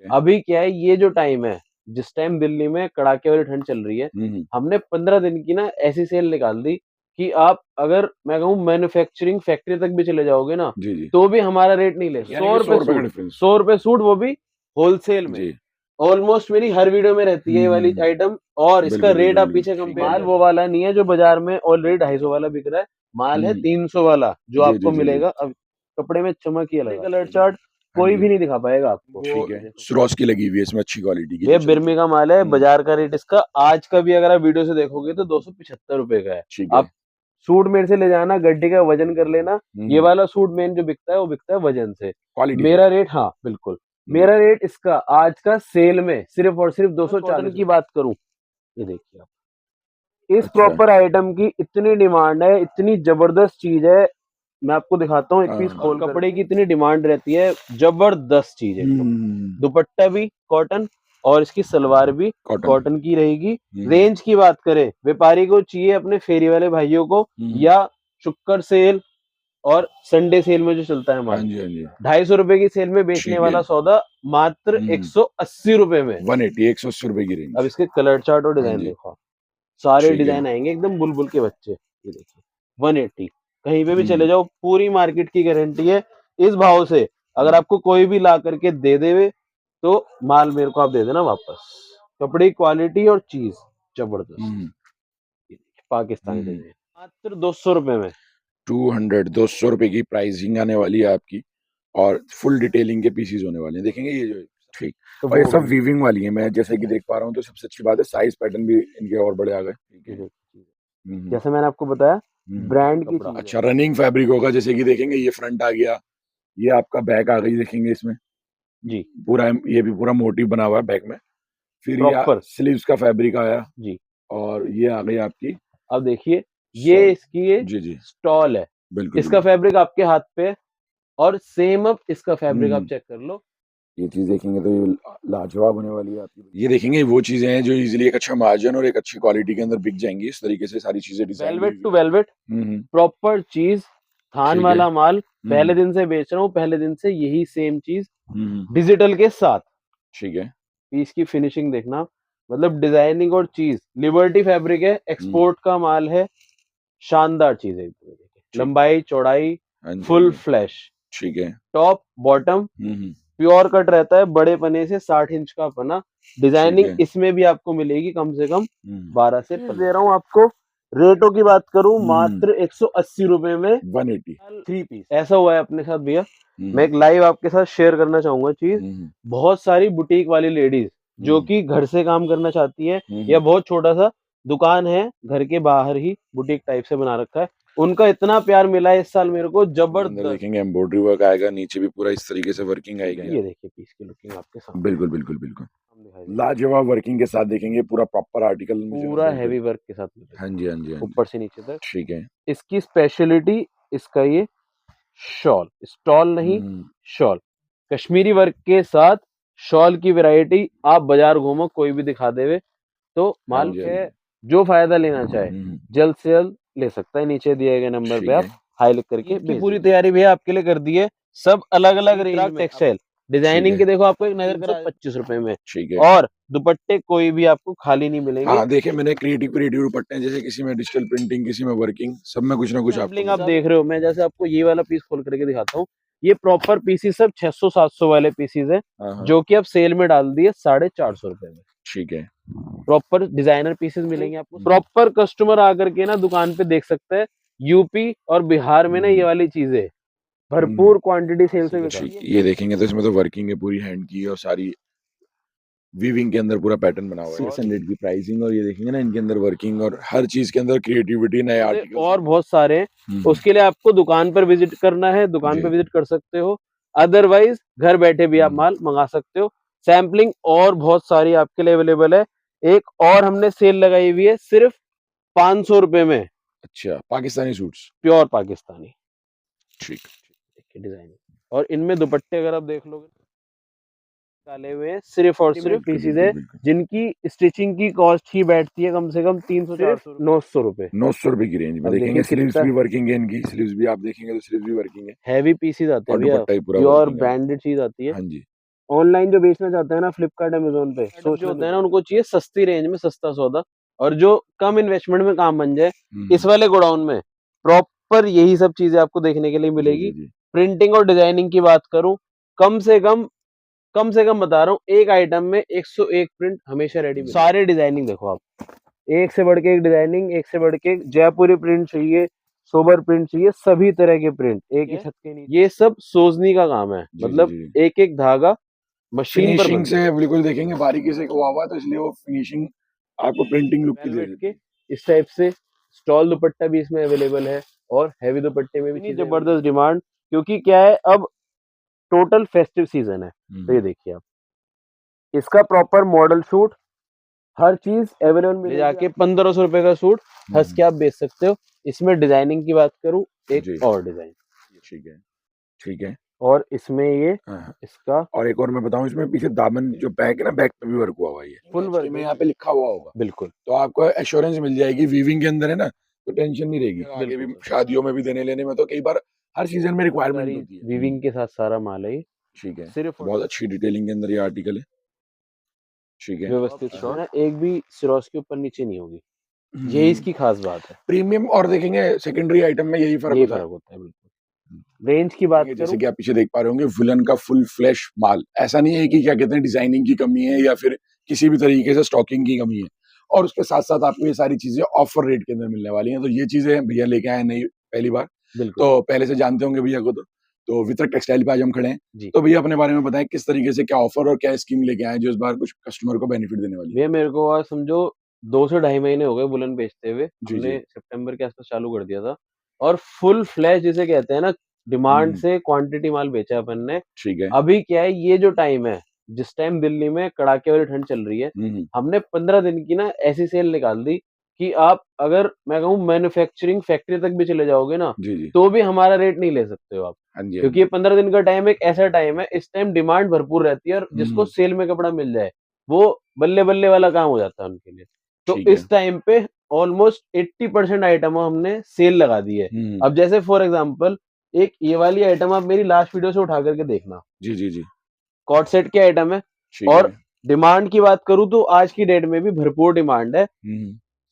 अभी क्या है, ये जो टाइम है, जिस टाइम दिल्ली में कड़ाके वाली ठंड चल रही है, हमने 15 दिन की ना ऐसी सेल निकाल दी कि आप अगर मैं कहूँ मैन्युफैक्चरिंग फैक्ट्री तक भी चले जाओगे ना, तो भी हमारा रेट नहीं ले। 100 रुपए सूट, 100 रुपए सूट, वो भी होलसेल में। ऑलमोस्ट मेरी हर वीडियो में रहती है ये वाली आइटम, और इसका रेट आप पीछे कंपेयर, माल वो वाला नहीं है जो बाजार में ऑलरेडी 250 वाला बिक रहा है, माल है 300 वाला जो आपको मिलेगा। अब कपड़े में चमक ही अलग, कलर चार्ट कोई भी नहीं दिखा पाएगा आपको। ठीक है, स्वरोज की लगी हुई है इसमें, अच्छी क्वालिटी की। ये बिर्मी का माल है, बाजार का रेट इसका आज का भी अगर आप वीडियो से देखोगे तो 275 रुपए का है। आप सूट मेरे से ले जाना, गड्डी का वजन कर लेना। ये वाला सूट मेन जो बिकता है वो बिकता है वजन से। मेरा रेट, हाँ बिल्कुल, मेरा रेट इसका आज का सेल में सिर्फ और सिर्फ 240 की बात करूं, ये देखिए आप, इस प्रॉपर आइटम की इतनी डिमांड है, इतनी जबरदस्त चीज है। मैं आपको दिखाता हूँ एक पीस खोल। कपड़े की इतनी डिमांड रहती है, जबरदस्त चीज है। दुपट्टा भी कॉटन और इसकी सलवार भी कॉटन की रहेगी। रेंज की बात करें, व्यापारी को चाहिए अपने फेरी वाले भाइयों को, या शुक्र सेल और संडे सेल में जो चलता है माल, 250 रुपए की सेल में बेचने वाला सौदा मात्र 180 रुपए में, 180 रुपए की रेंज। अब इसके कलर चार्ट और डिजाइन देखो, सारे डिजाइन आएंगे एकदम बुलबुल के बच्चे। ये देखिए 180, कहीं पे भी चले जाओ, पूरी मार्केट की गारंटी है। इस भाव से अगर आपको कोई भी ला करके दे देवे तो माल मेरे को आप दे देना वापस। कपड़े की क्वालिटी और चीज जबरदस्त। पाकिस्तानी डिजाइन मात्र 200 रुपए में, 200 रुपए की प्राइसिंग आने वाली है आपकी, और फुल डिटेलिंग के पीसीज होने वाले हैं, देखेंगे ये जो। ठीक, तो और ये सब वीविंग वाली है, मैं जैसे कि देख पा रहा हूँ। तो सबसे अच्छी बात है साइज पैटर्न भी इनके और बड़े आ गए। जैसे मैंने आपको बताया ब्रांड की चीज। अच्छा, रनिंग फैब्रिक होगा, जैसे कि देखेंगे ये फ्रंट आ गया, ये आपका बैक आ गई, देखेंगे इसमें जी पूरा, ये भी पूरा मोटिव बना हुआ है बैक में। फिर ये स्लीव्स का फैब्रिक आया जी, और ये आ गई आपकी। अब देखिए ये इसकी ये स्टॉल है, इसका फैब्रिक आपके हाथ पे है, और सेम अब इसका फैब्रिक आप चेक कर लो। ये चीज देखेंगे तो ये लाजवाब होने वाली है आपकी। ये देखेंगे वो चीजें हैं जो इजीली एक अच्छा मार्जिन और एक अच्छी क्वालिटी के अंदर बिक जाएंगी। इस तरीके से सारी चीजें design, velvet to velvet proper चीज, थान वाला माल। पहले दिन से बेच रहा हूँ, पहले दिन से यही सेम चीज डिजिटल के साथ। ठीक है, पीस की फिनिशिंग देखना, मतलब डिजाइनिंग और चीज। लिबर्टी फैब्रिक है, एक्सपोर्ट का माल है, शानदार चीज है। लंबाई चौड़ाई फुल फ्लैश, ठीक है, टॉप बॉटम प्योर कट रहता है, बड़े पने से 60 इंच का पना। डिजाइनिंग इसमें भी आपको मिलेगी कम से कम 12 से 15। दे रहा हूँ आपको। रेटों की बात करूं, मात्र 180 रुपए में 180 3 पीस। ऐसा हुआ है अपने साथ भैया, मैं एक लाइव आपके साथ शेयर करना चाहूंगा चीज। बहुत सारी बुटीक वाली लेडीज जो कि घर से काम करना चाहती है, या बहुत छोटा सा दुकान है घर के बाहर ही, बुटीक टाइप से बना रखा है, उनका इतना प्यार मिला है इस साल मेरे को, जबरदस्त। देखेंगे एम्ब्रॉयडरी वर्क आएगा, नीचे भी पूरा इस तरीके से वर्किंग आएगी। ये देखिए पीस की लुकिंग आपके सामने, बिल्कुल बिल्कुल बिल्कुल लाजवाब वर्किंग के साथ देखेंगे, पूरा प्रॉपर आर्टिकल, पूरा हैवी वर्क के साथ। हाँ जी, हाँ जी, ऊपर से नीचे तक। ठीक है, इसकी स्पेशलिटी, इसका ये शॉल, स्टॉल नहीं शॉल, कश्मीरी वर्क के साथ शॉल की वैरायटी। आप बाजार घूमो, कोई भी दिखा देवे तो माल है। जो फायदा लेना चाहे जल्द से जल्द ले सकता है, नीचे दिए गए नंबर पे आप हाई लिख करके। पूरी तैयारी भी आपके लिए कर दी है, सब अलग अलग रेंज में टेक्सटाइल डिजाइनिंग के। देखो आपको एक नजर करो 25 रुपए में, ठीक है, और दुपट्टे कोई भी आपको खाली नहीं मिलेंगे। हाँ, देखिए मैंने क्रिएटिव दुपट्टे, जैसे किसी में डिजिटल प्रिंटिंग, किसी में वर्किंग, सब में कुछ ना कुछ आप देख रहे हो। मैं जैसे आपको ये वाला पीस खोल करके दिखाता हूँ, ये प्रॉपर पीसीस सब 600-700 वाले पीसीस है, जो कि अब सेल में डाल दिए 450 रुपए में। ठीक है, प्रॉपर डिजाइनर पीसेस मिलेंगे आपको। प्रॉपर कस्टमर आकर के ना दुकान पे देख सकते हैं। यूपी और बिहार में ना ये वाली चीजें भरपूर क्वांटिटी सेल से। ये देखेंगे तो इसमें तो वर्किंग है पूरी हैंड की, और सारी वीविंग के अंदर पूरा पैटर्न बना हुआ है। 600 की प्राइसिंग, और ये देखेंगे ना इनके अंदर वर्किंग और हर चीज के अंदर क्रिएटिविटी, नए आर्टिकल और बहुत सारे। उसके लिए आपको दुकान पर विजिट करना है, दुकान पर विजिट कर सकते हो, अदरवाइज घर बैठे भी आप माल मंगा सकते हो। सैम्पलिंग और बहुत सारी आपके लिए अवेलेबल है। एक और हमने सेल लगाई हुई है सिर्फ 500 रुपए में। अच्छा, पाकिस्तानी सूट्स, प्योर पाकिस्तानी, ठीक डिजाइन। और इनमें दुपट्टे अगर आप देख लोगे डाले हुए हैं, सिर्फ और सिर्फ पीसीज है, जिनकी स्टिचिंग की कॉस्ट ही बैठती है कम से कम 300-400 900 रुपए। 900 रुपए की रेंज में देखेंगे। स्लीव्स भी वर्किंग है इनकी, स्लीव्स भी आप देखेंगे तो स्लीव्स भी वर्किंग है, हैवी पीसीज आते हैं भैया, प्योर ब्रांडेड चीज आती है। हाँ जी, ऑनलाइन जो बेचना चाहते हैं ना फ्लिपकार्ट अमेजोन पे, जो होते हैं ना उनको चाहिए सस्ती रेंज में सस्ता सौदा और जो कम इन्वेस्टमेंट में काम बन जाए। इस वाले गोडाउन में प्रॉपर यही सब चीजें आपको देखने के लिए मिलेगी। प्रिंटिंग और डिजाइनिंग की बात करूं, कम से कम बता रहा हूँ, एक आइटम में 101 प्रिंट हमेशा रेडी। सारे डिजाइनिंग देखो आप, एक से बढ़ के एक डिजाइनिंग, एक से बढ़ के एक। जयपुरी प्रिंट चाहिए, सोबर प्रिंट चाहिए, सभी तरह के प्रिंट एक ही छत के नीचे। ये सब सोजनी का काम है, मतलब एक एक धागा मशीन पर फिनिशिंग से बिल्कुल देखेंगे बारीकी से हुआ हुआ, तो इसलिए वो फिनिशिंग आपको प्रिंटिंग लुक की दे देती है। इस टाइप से स्टॉल दुपट्टा भी इसमें अवेलेबल है और हैवी दुपट्टे में भी जबरदस्त डिमांड, क्योंकि क्या है अब टोटल फेस्टिव सीजन है। तो ये देखिए आप, इसका प्रॉपर मॉडल शूट हर चीज अवेलेबल मिल जाके 1500 रुपए का सूट हंस के आप बेच सकते हो। इसमें डिजाइनिंग की बात करूं, एक और डिजाइन, ठीक है ठीक है, और इसमें ये इसका, और एक और मैं बताऊं, इसमें पीछे दामन जो बैक है ना, बैक पे भी वर्क हुआ हुआ है, फुल वर्क में यहाँ पे लिखा हुआ होगा। बिल्कुल, तो आपको एश्योरेंस मिल जाएगी, वीविंग के अंदर है ना, तो टेंशन नहीं रहेगी। आगे भी शादियों में भी देने लेने में तो कई बार हर सीजन में रिक्वायरमेंट होती है। वीविंग के साथ सारा माल है। ठीक है, सिर्फ बहुत अच्छी डिटेलिंग के अंदर ये आर्टिकल है। ठीक है, व्यवस्थित शॉट, एक भी सिरोस के ऊपर नीचे नहीं होगी, यही इसकी खास बात है। प्रीमियम और देखेंगे सेकेंडरी आइटम में यही फर्क होता है। बिल्कुल। रेंज की बात जैसे कि आप पीछे देख पा रहे होंगे, वुलन का फुल फ्लैश माल, ऐसा नहीं है कि क्या कहते हैं डिजाइनिंग की कमी है या फिर किसी भी तरीके से स्टॉकिंग की कमी है। और उसके साथ साथ आपको ये सारी चीजें ऑफर रेट के अंदर मिलने वाली हैं। तो ये चीजें भैया लेके आए नहीं पहली बार, तो पहले से जानते होंगे भैया को। तो वितरक टेक्सटाइल पे आज हम खड़े हैं, तो भैया अपने बारे में बताएं किस तरीके से क्या ऑफर और क्या स्कीम लेके आए जो इस बार कुछ कस्टमर को बेनिफिट देने वाली है। भैया मेरे को आज समझो 2 से ढाई महीने हो गए वुलन बेचते हुए। हमने सितंबर के आसपास चालू कर दिया था और फुल फ्लैश जिसे कहते हैं ना, डिमांड से क्वांटिटी माल बेचा अपन ने। ठीक है, अभी क्या है, ये जो टाइम है, जिस टाइम दिल्ली में कड़ाके वाली ठंड चल रही है, हमने 15 दिन की ना ऐसी सेल निकाल दी कि आप अगर मैं कहूँ मैन्युफैक्चरिंग फैक्ट्री तक भी चले जाओगे ना, तो भी हमारा रेट नहीं ले सकते हो आप, क्योंकि ये 15 दिन का टाइम एक ऐसा टाइम है, इस टाइम डिमांड भरपूर रहती है और जिसको सेल में कपड़ा मिल जाए वो बल्ले बल्ले वाला काम हो जाता है उनके लिए। तो इस टाइम पे ऑलमोस्ट 80% आइटम हमने सेल लगा दी है। अब जैसे फॉर एग्जांपल एक ये वाली आइटम आप मेरी लास्ट वीडियो से उठा करके देखना, जी कॉट सेट की आइटम है। और डिमांड की बात करूं तो आज की डेट में भी भरपूर डिमांड है।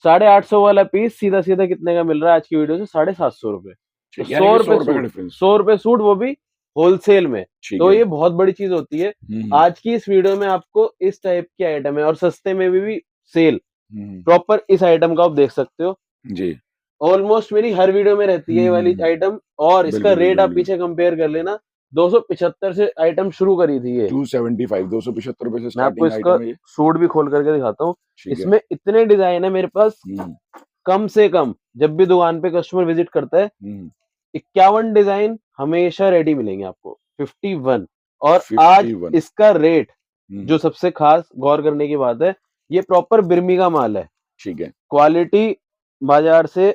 850 वाला पीस सीधा सीधा कितने का मिल रहा है आज की वीडियो से? 750 रुपए। 100 रुपए सूट, वो भी होलसेल में। तो ये बहुत बड़ी चीज होती है। आज की इस वीडियो में आपको इस टाइप की आइटम है और सस्ते में भी सेल प्रॉपर इस आइटम का आप देख सकते हो जी। ऑलमोस्ट मेरी हर वीडियो में रहती है ये वाली आइटम। और इसका रेट आप पीछे कंपेयर कर लेना, 275 से आइटम शुरू करी थी ये, 275 275 रुपए से मैं आपको इसका सूट भी खोल करके दिखाता हूँ। इसमें इतने डिजाइन है मेरे पास, कम से कम जब भी दुकान पे कस्टमर विजिट करता है 51 डिजाइन हमेशा रेडी मिलेंगे आपको, 51। और 51। आज इसका रेट जो सबसे खास गौर करने की बात है, ये प्रॉपर बिर्मी का माल है। ठीक है, क्वालिटी बाजार से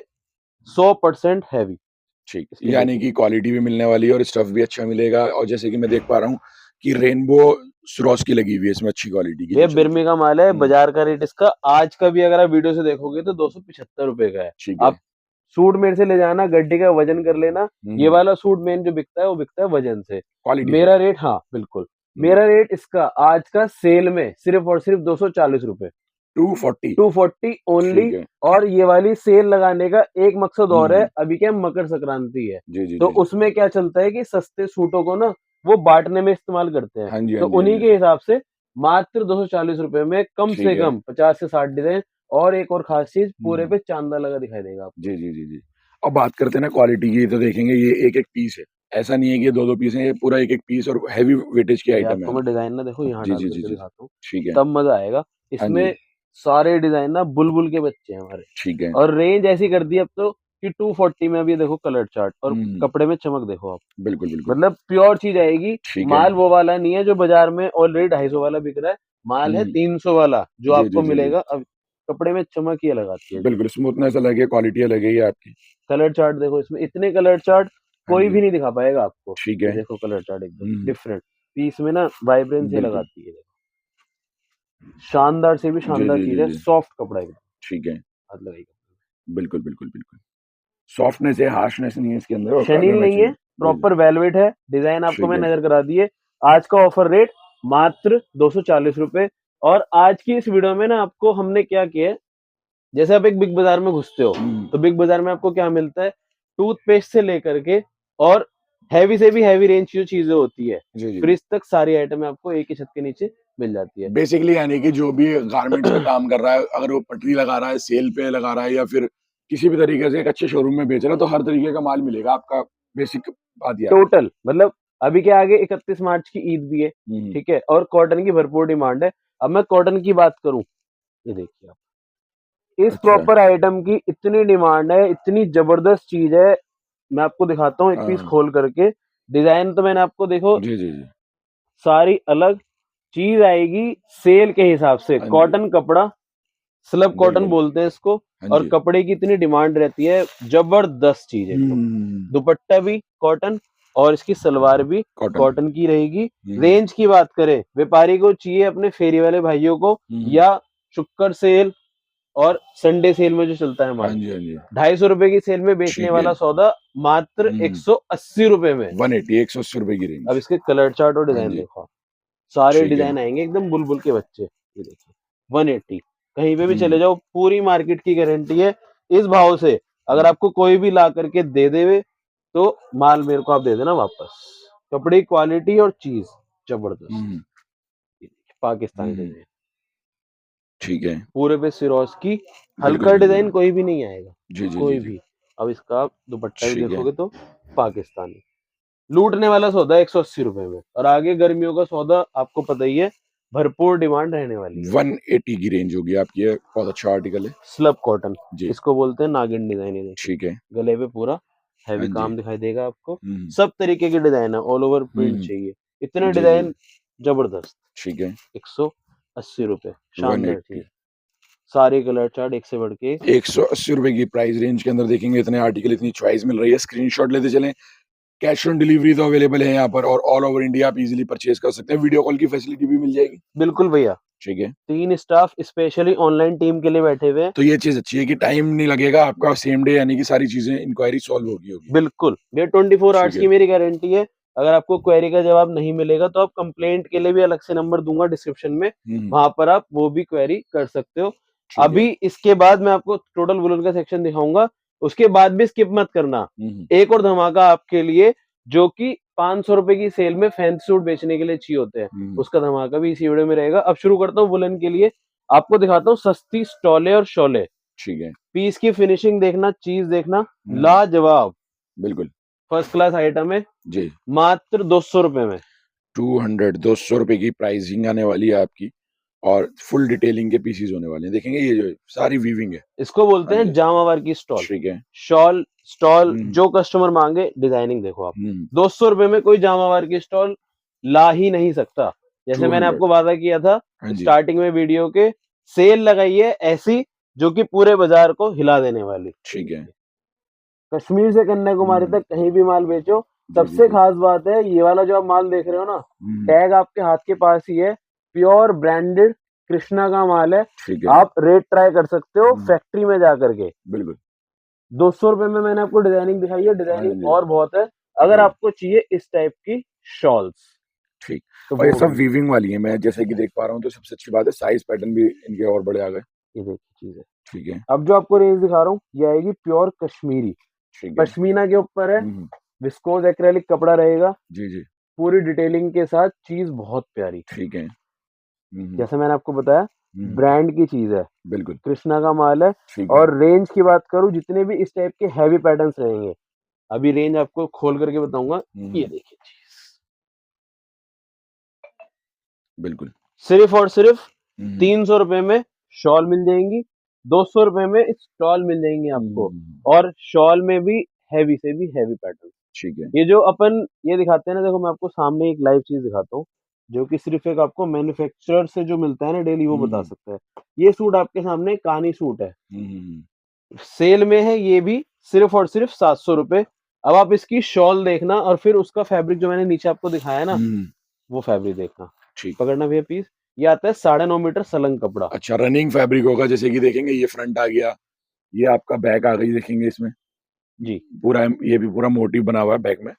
100% हैवी। ठीक, यानी कि क्वालिटी भी मिलने वाली है और स्टफ भी अच्छा मिलेगा। और जैसे कि मैं देख पा रहा हूँ कि रेनबो स्रोस की लगी हुई है इसमें, अच्छी क्वालिटी की। ये बिर्मी का माल है। बाजार का रेट इसका आज का भी अगर आप वीडियो से देखोगे तो 275 रुपए का है। आप सूट मेरे से ले जाना, गड्डी का वजन कर लेना। ये वाला सूट मेन जो बिकता है वो बिकता है वजन से। मेरा रेट, हाँ बिल्कुल, मेरा रेट इसका आज का सेल में सिर्फ और सिर्फ 240 रुपए, 240 ओनली। और ये वाली सेल लगाने का एक मकसद और है, अभी क्या मकर संक्रांति है, तो उसमें क्या चलता है कि सस्ते सूटों को ना वो बांटने में इस्तेमाल करते हैं। तो उन्हीं के हिसाब से मात्र 240 रुपए में कम से कम 50 से 60 डिजाइन। और एक और खास चीज, पूरे पे चांदा लगा दिखाई देगा आपको। जी। अब बात करते हैं ना क्वालिटी की, तो देखेंगे ये एक एक पीस है, ऐसा नहीं है कि ये दो पीस है, ये पूरा एक एक पीस और हैवी वेटेज की आइटम है। आपको मैं डिजाइन ना देखो यहाँ डाल के दिखाता हूँ, ठीक है, तब मजा आएगा। इसमें सारे डिजाइन ना बुलबुल के बच्चे हैं हमारे। ठीक है, और रेंज ऐसी कर दी अब तो कि 240 में अभी देखो कलर चार्ट, और कपड़े में चमक देखो आप, बिल्कुल मतलब प्योर चीज आएगी। माल वो वाला नहीं है जो बाजार में ऑलरेडी 250 वाला बिक रहा है, माल है 300 वाला जो आपको मिलेगा। अब कपड़े में चमक ही अलग आती है, बिल्कुल स्मूथनेस अलग है, क्वालिटी अलग है आपकी। कलर चार्ट देखो, इसमें इतने कलर चार्ट कोई भी नहीं दिखा पाएगा आपको। ठीक है, देखो कलर चार्ट एकदम डिफरेंट, पीस में ना वाइब्रेंस ही लगाती है। शानदार से भी शानदार चीज है, सॉफ्ट कपड़ा एकदम। ठीक है, बिल्कुल सॉफ्टनेस है, हार्शनेस नहीं है इसके अंदर, शनील नहीं है, प्रॉपर वेलवेट है। डिजाइन आपको मैं नजर करा दिए। आज का ऑफर रेट मात्र 240 रुपए। और आज की इस वीडियो में ना आपको हमने क्या किया है, जैसे आप एक बिग बाजार में घुसते हो तो बिग बाजार में आपको क्या मिलता है, टूथपेस्ट से लेकर के और हैवी से भी हैवी रेंज की जो चीजें होती है, फ्रिज तक सारी आइटम आपको एक ही छत के नीचे मिल जाती है। बेसिकली यानी कि जो भी गारमेंट्स में काम कर रहा है, अगर वो पटरी लगा रहा है, सेल पे लगा रहा है या फिर किसी भी तरीके से एक अच्छे शोरूम में बेच रहा है, तो हर तरीके का माल मिलेगा आपका। बेसिक बात ये टोटल मतलब अभी क्या आगे 31 मार्च की ईद भी है, ठीक है, और कॉटन की भरपूर डिमांड है। अब मैं कॉटन की बात करूं, ये देखिए आप, इस प्रॉपर आइटम की इतनी डिमांड है, इतनी जबरदस्त चीज है। मैं आपको दिखाता हूँ एक पीस खोल करके। डिजाइन तो मैंने आपको देखो सारी अलग चीज आएगी सेल के हिसाब से। कॉटन कपड़ा, स्लब कॉटन बोलते हैं इसको, और कपड़े की इतनी डिमांड रहती है, जबरदस्त चीज है। दुपट्टा भी कॉटन और इसकी सलवार भी कॉटन की रहेगी। रेंज की बात करें, व्यापारी को चाहिए अपने फेरी वाले भाइयों को, या शुक्र सेल और संडे सेल में जो चलता है माल, 250 रुपए की सेल में बेचने वाला सौदा मात्र 180 रुपए में। 180 रुपए की रेंज। अब इसके कलर चार्ट और डिजाइन देखो, सारे डिजाइन आएंगे एकदम बुलबुल के बच्चे। ये देखिए 180, कहीं पे भी चले जाओ, पूरी मार्केट की गारंटी है। इस भाव से अगर आपको कोई भी ला करके दे देवे तो माल मेरे को आप दे देना वापस। कपड़े क्वालिटी और चीज जबरदस्त। पाकिस्तानी डिजाइन, ठीक है, पूरे पे सिरोज की, हल्का डिजाइन कोई भी नहीं आएगा, कोई भी। अब इसका दुपट्टा भी देखोगे तो पाकिस्तानी, लूटने वाला सौदा 180 रुपए में। और आगे गर्मियों का सौदा आपको पता ही है, भरपूर डिमांड रहने वाली है। 180 की रेंज होगी आपकी। बहुत अच्छा आर्टिकल है, स्लब कॉटन, इसको बोलते हैं नागिन डिजाइन। ठीक है, गले पे पूरा हैवी काम दिखाई देगा आपको, सब तरीके के डिजाइन है, ऑल ओवर प्रिंट चाहिए, इतने डिजाइन जबरदस्त। ठीक है, 180 रुपए, शानदार चीज, सारे कलर चार्ट एक से बढ़ के। 180 रुपए की प्राइस रेंज के अंदर देखेंगे इतने आर्टिकल, इतनी चॉइस मिल रही है। स्क्रीनशॉट लेते चलें। कैश ऑन डिलीवरी तो अवेलेबल है यहाँ पर, और ऑल ओवर इंडिया आप इजीली परचेज कर सकते हैं। वीडियो कॉल की फैसिलिटी भी मिल जाएगी। बिल्कुल भैया, ठीक है। 3 स्टाफ स्पेशली ऑनलाइन टीम के लिए बैठे हुए हैं। तो ये चीज अच्छी है कि टाइम नहीं लगेगा आपका, सेम डे यानी कि सारी चीजें इंक्वायरी सॉल्व होगी। बिल्कुल, ये 24 आवर्स की मेरी गारंटी है। अगर आपको क्वेरी का जवाब नहीं मिलेगा तो आप कंप्लेंट के लिए भी अलग से नंबर दूंगा डिस्क्रिप्शन में, वहां पर आप वो भी क्वेरी कर सकते हो। अभी इसके बाद मैं आपको टोटल वुलन का सेक्शन दिखाऊंगा, उसके बाद भी स्किप मत करना। एक और धमाका आपके लिए, जो कि 500 रुपए की सेल में फैंसी सूट बेचने के लिए चाहिए होते हैं, उसका धमाका भी इसी वीडियो में रहेगा। अब शुरू करता हूँ वुलन के लिए, आपको दिखाता हूँ सस्ती स्टॉले और शोले। ठीक है, पीस की फिनिशिंग देखना, चीज देखना, लाजवाब, बिल्कुल फर्स्ट क्लास आइटम है जी, मात्र 200 रुपए में। 200 रुपए की प्राइसिंग आने वाली है आपकी, और फुल डिटेलिंग के पीसीज होने वाले हैं। देखेंगे ये जो सारी वीविंग है, इसको बोलते हैं जामावार की स्टॉल। ठीक है, शॉल स्टॉल जो कस्टमर मांगे, डिजाइनिंग देखो आप। 200 रुपए में कोई जामावार की स्टॉल ला ही नहीं सकता। जैसे मैंने आपको वादा किया था स्टार्टिंग में वीडियो के, सेल लगाई है ऐसी जो कि पूरे बाजार को हिला देने वाली। ठीक है, कश्मीर से कन्याकुमारी तक कहीं भी माल बेचो। सबसे खास बात है, ये वाला जो आप माल देख रहे हो ना, टैग आपके हाथ के पास ही है, प्योर ब्रांडेड कृष्णा का माल है। आप रेट ट्राई कर सकते हो फैक्ट्री में जा करके। बिल्कुल 200 रुपए में मैंने आपको डिजाइनिंग दिखाई है, डिजाइनिंग और बहुत है। अगर आपको चाहिए इस टाइप की शॉल्स, ठीक, तो ये सब वीविंग वाली है। मैं जैसे कि देख पा रहा हूँ, तो सबसे अच्छी बात है साइज पैटर्न भी इनके और बड़े आ गए। ये देखिए चीज है, ठीक है। अब जो आपको रेंज दिखा रहा हूँ, ये आएगी प्योर कश्मीरी, पश्मीना के ऊपर है, विस्कोस एक्रेलिक कपड़ा रहेगा जी जी, पूरी डिटेलिंग के साथ, चीज बहुत प्यारी। ठीक है, जैसे मैंने आपको बताया ब्रांड की चीज है, बिल्कुल कृष्णा का माल है। और रेंज की बात करूं, जितने भी इस टाइप के हैवी पैटर्न्स रहेंगे, अभी रेंज आपको खोल करके बताऊंगा। ये देखिए चीज, बिल्कुल सिर्फ और सिर्फ 300 रुपए में शॉल मिल जाएंगी, 200 रुपए में स्टॉल मिल जाएंगे आपको, और शॉल में भी हैवी से भी हैवी पैटर्न। ठीक है, ये जो अपन ये दिखाते हैं ना, देखो मैं आपको सामने एक लाइव चीज दिखाता हूँ, जो कि सिर्फ एक आपको मैन्युफैक्चरर से जो मिलता है ना डेली, वो बता सकता है। ये सूट आपके सामने कानी सूट है, सेल में है ये भी सिर्फ और सिर्फ 700 रुपए। अब आप इसकी शॉल देखना, और फिर उसका फैब्रिक जो मैंने नीचे आपको दिखाया ना, वो फैब्रिक देखना। ठीक, पकड़ना भैया पीस, ये आता है 9.5 मीटर सलंग कपड़ा। अच्छा, रनिंग फैब्रिक होगा। जैसे कि देखेंगे ये फ्रंट आ गया, ये आपका बैक आ गई, देखेंगे इसमें जी पूरा, ये भी पूरा मोटिव बना हुआ है बैक में।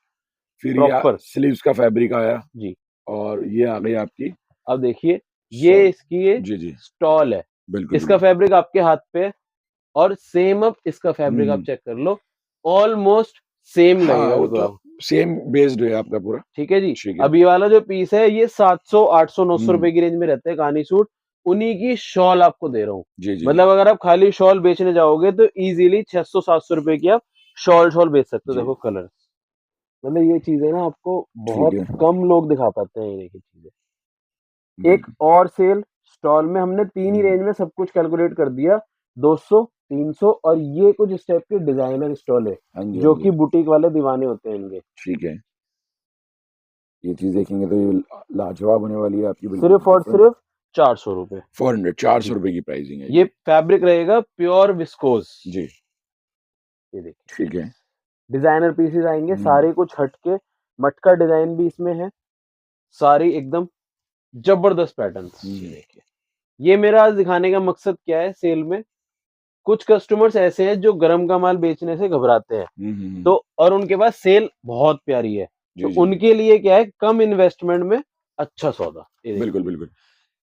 फिर ये स्लीव्स का फैब्रिक आया जी, और ये आ गई आपकी, अब देखिए ये इसकी ये जी जी स्टॉल है, बिल्कुल इसका फैब्रिक आपके हाथ पे है और सेम अब इसका फैब्रिक आप चेक कर लो, ऑलमोस्ट सेम लगेगा वो बिल्कुल तो आपको। सेम बेस्ड है आपका पूरा। ठीक है जी। ठीक है। अब ये वाला जो पीस है ये 700 800 900 हम्म रुपए की रेंज में रहते हैं कहानी सूट, उन्हीं की शॉल आपको दे रहा हूँ। जी जी मतलब अगर आप खाली शॉल बेचने जाओगे तो इजीली 600 700 रुपए की आप शॉल बेच सकते हो। जी देखो कलर, मतलब ये चीजें ना आपको ठीक बहुत है। कम लोग दिखा पाते हैं ये देखिए चीजें। एक बिल्कुल। और सेल स्टॉल में हमने तीन ही हम्म, रेंज में सब कुछ कैलकुलेट कर दिया, 200 300 और ये कुछ इस टाइप के डिजाइनर स्टॉल है हाँ जी हाँ जो जी कि बुटीक वाले दीवाने होते हैं इनके। ठीक है। ये चीज देखेंगे तो ये लाजवाब होने वाली है आपकी, बिल्कुल सिर्फ और डिफरेंट। सिर्फ 400 रुपए 400 जी। रुपए की प्राइसिंग है ये फैब्रिक रहेगा प्योर विस्कोस। जी। ये देखिए ठीक है। डिजाइनर पीसेस आएंगे हम्म सारे कुछ हटके, मटका डिजाइन भी इसमें है, सारी एकदम जबरदस्त पैटर्न्स। ये हम्म देखिए, ये मेरा आज दिखाने का मकसद क्या है सेल में, कुछ कस्टमर्स ऐसे हैं जो गरम का माल बेचने से घबराते हैं, हम्म, तो और उनके पास सेल बहुत प्यारी है, तो जी जी जी उनके लिए क्या है कम इन्वेस्टमेंट में अच्छा सौदा। ये देखिए बिल्कुल बिल्कुल।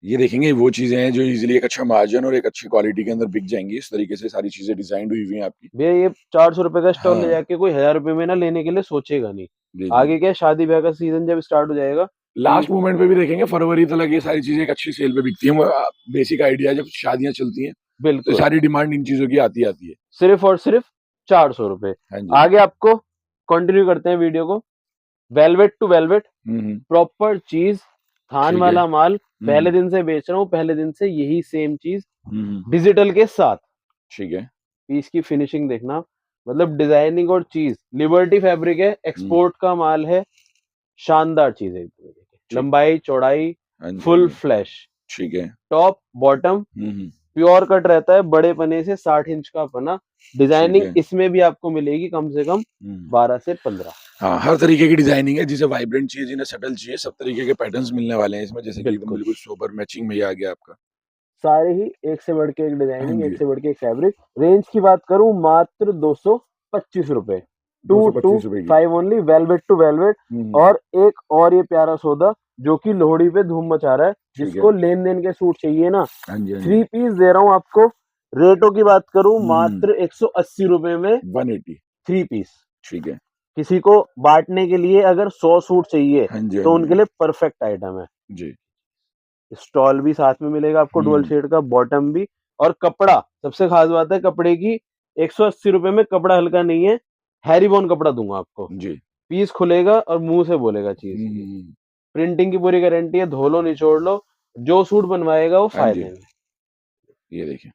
ये देखेंगे वो चीजें हैं जो इजीली एक अच्छा मार्जिन और एक अच्छी क्वालिटी के अंदर बिक जाएंगी। इस तरीके से सारी चीजें डिजाइन हुई हुई हैं आपकी। भैया ये 400 रुपए का स्टॉल ले हाँ जाके कोई 1000 रुपए में ना लेने के लिए सोचेगा नहीं। जी जी आगे जी। क्या है, शादी ब्याह का सीजन जब स्टार्ट हो जाएगा कि लास्ट मोमेंट पे भी देखेंगे फरवरी तक ये सारी चीजें एक अच्छी सेल पे बिकती हैं। बेसिक आइडिया जब शादियां चलती हैं तो बिल्कुल सारी डिमांड इन चीजों की आती आती है। सिर्फ और सिर्फ 400 रुपए। हाँ जी। आगे आपको कंटिन्यू करते हैं वीडियो को। Velvet to velvet, hmm, proper चीज, थान ठीक है। वाला माल, पहले हम्म दिन से बेच रहा हूँ, पहले दिन से यही सेम चीज हम्म, डिजिटल के साथ। ठीक है। पीस की फिनिशिंग देखना, मतलब डिजाइनिंग और चीज, लिबर्टी फैब्रिक है, हम्म एक्सपोर्ट का माल है, शानदार चीज है एकदम। देखिए ठीक। लंबाई चौड़ाई हाँ जी हाँ फुल जी फ्लैश, ठीक है। टॉप बॉटम हम्म, प्योर कट रहता है, बड़े पने से 60 इंच का पना। ठीक डिजाइनिंग है। इसमें भी आपको मिलेगी कम से कम हम्म 12 से 15। हाँ, हर तरीके की डिजाइनिंग है, जिसे वाइब्रेंट चाहिए, जिन्हें सटल चाहिए, सब तरीके के पैटर्न्स मिलने वाले हैं इसमें। जैसे कि एकदम बिल्कुल बिल्कुल सोबर मैचिंग में ये आ गया आपका। सारे ही एक से बढ़ के एक हाँ डिजाइनिंग, एक जी। से बढ़ के एक फैब्रिक। रेंज की बात करूं मात्र 225 रुपए, दो टू सौ टू पच्चीस रुपए की। Five only, velvet to velvet. Hmm और एक और ये प्यारा सौदा जो कि लोहड़ी पे धूम मचा रहा है, ठीक है। जिसको लेन देन के सूट चाहिए ना, हाँ जी हाँ जी। 3 पीस दे रहा हूँ आपको। रेटों की बात करूं हम्म मात्र 180 रुपए में 180। 3 पीस। ठीक है। किसी को बांटने के लिए अगर 100 सूट चाहिए हाँ जी हाँ तो जी उनके लिए परफेक्ट आइटम है। जी। स्टॉल भी साथ में मिलेगा आपको, डुअल हम्म शेड का बॉटम भी। और कपड़ा, सबसे खास बात है कपड़े की, 180 रुपए में कपड़ा हल्का नहीं है, हैरीबोन कपड़ा दूंगा आपको। जी। पीस खुलेगा और मुंह से बोलेगा चीज। हम्म, प्रिंटिंग की पूरी गारंटी है, धो लो निचोड़ लो, जो सूट बनवाएगा वो हाँ फायदे जी। में। ये देखिए।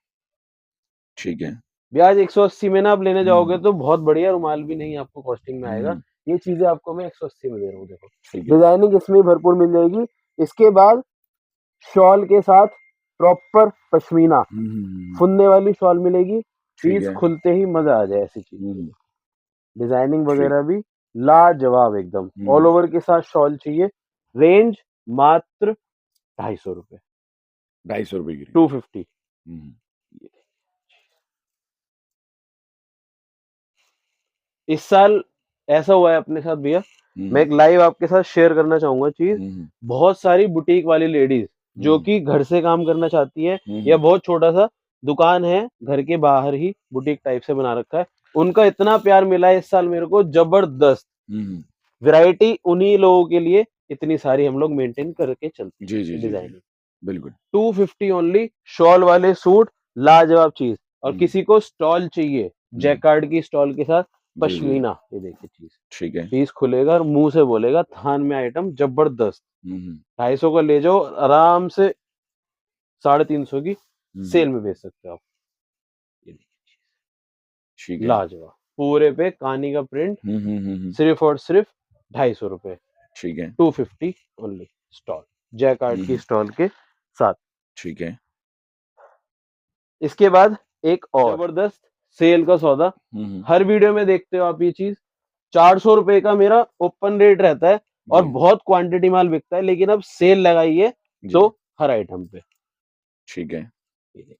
ठीक है। ब्याज 180 में ना आप लेने जाओगे हम्म तो बहुत बढ़िया रुमाल भी नहीं आपको कॉस्टिंग में आएगा। हम्म, ये चीजें आपको मैं 180 में दे रहा हूँ। देखो ठीक है। डिजाइनिंग इसमें ही भरपूर मिल जाएगी। इसके बाद शॉल के साथ प्रॉपर पश्मीना हम्म, फुनने वाली शॉल मिलेगी। ठीक पीस है। खुलते ही मजा आ जाए ऐसी चीज। हम्म डिजाइनिंग ठीक। वगैरह भी लाजवाब एकदम, ऑल हम्म ओवर के साथ शॉल चाहिए। रेंज मात्र 250 रुपए, 250 रुपए की। 250। हम्म इस साल ऐसा हुआ है अपने साथ भैया, मैं हम्म एक लाइव आपके साथ शेयर करना चाहूंगा चीज। हम्म बहुत सारी बुटीक वाली लेडीज जो हम्म कि घर से काम करना चाहती है, या हम्म बहुत छोटा सा दुकान है घर के बाहर ही बुटीक टाइप से बना रखा है, उनका इतना प्यार मिला है इस साल मेरे को, जबरदस्त हम्म, वैरायटी। उन्हीं लोगों के लिए इतनी सारी हम लोग मेंटेन करके चलते जी जी हैं जी जी डिजाइनिंग। बिल्कुल। 250 ओनली, शॉल वाले सूट लाजवाब चीज। और हम्म किसी को स्टॉल चाहिए हम्म, जैकार्ड की स्टॉल के साथ, जी जी पश्मीना, ये देखिए चीज। ठीक है। पीस खुलेगा और मुंह से बोलेगा थान में आइटम जबरदस्त। हम्म 250 का ले जाओ आराम से, 350 की हम्म, सेल में बेच सकते हो आप। ये देखिए, ठीक है। लाजवाब पूरे पे कहानी का प्रिंट, हम्म, सिर्फ और सिर्फ 250 रुपए, ठीक है। 250 ओनली स्टॉल, जैकार्ड की हम्म, स्टॉल के साथ। ठीक है। इसके बाद एक और जबरदस्त सेल का सौदा, हम्म, हर वीडियो में देखते हो आप ये चीज। 400 रुपए का मेरा ओपन रेट रहता है और जी बहुत क्वांटिटी माल बिकता है, लेकिन अब सेल लगाई है जी तो हर आइटम पे। ठीक है। ये देखिए,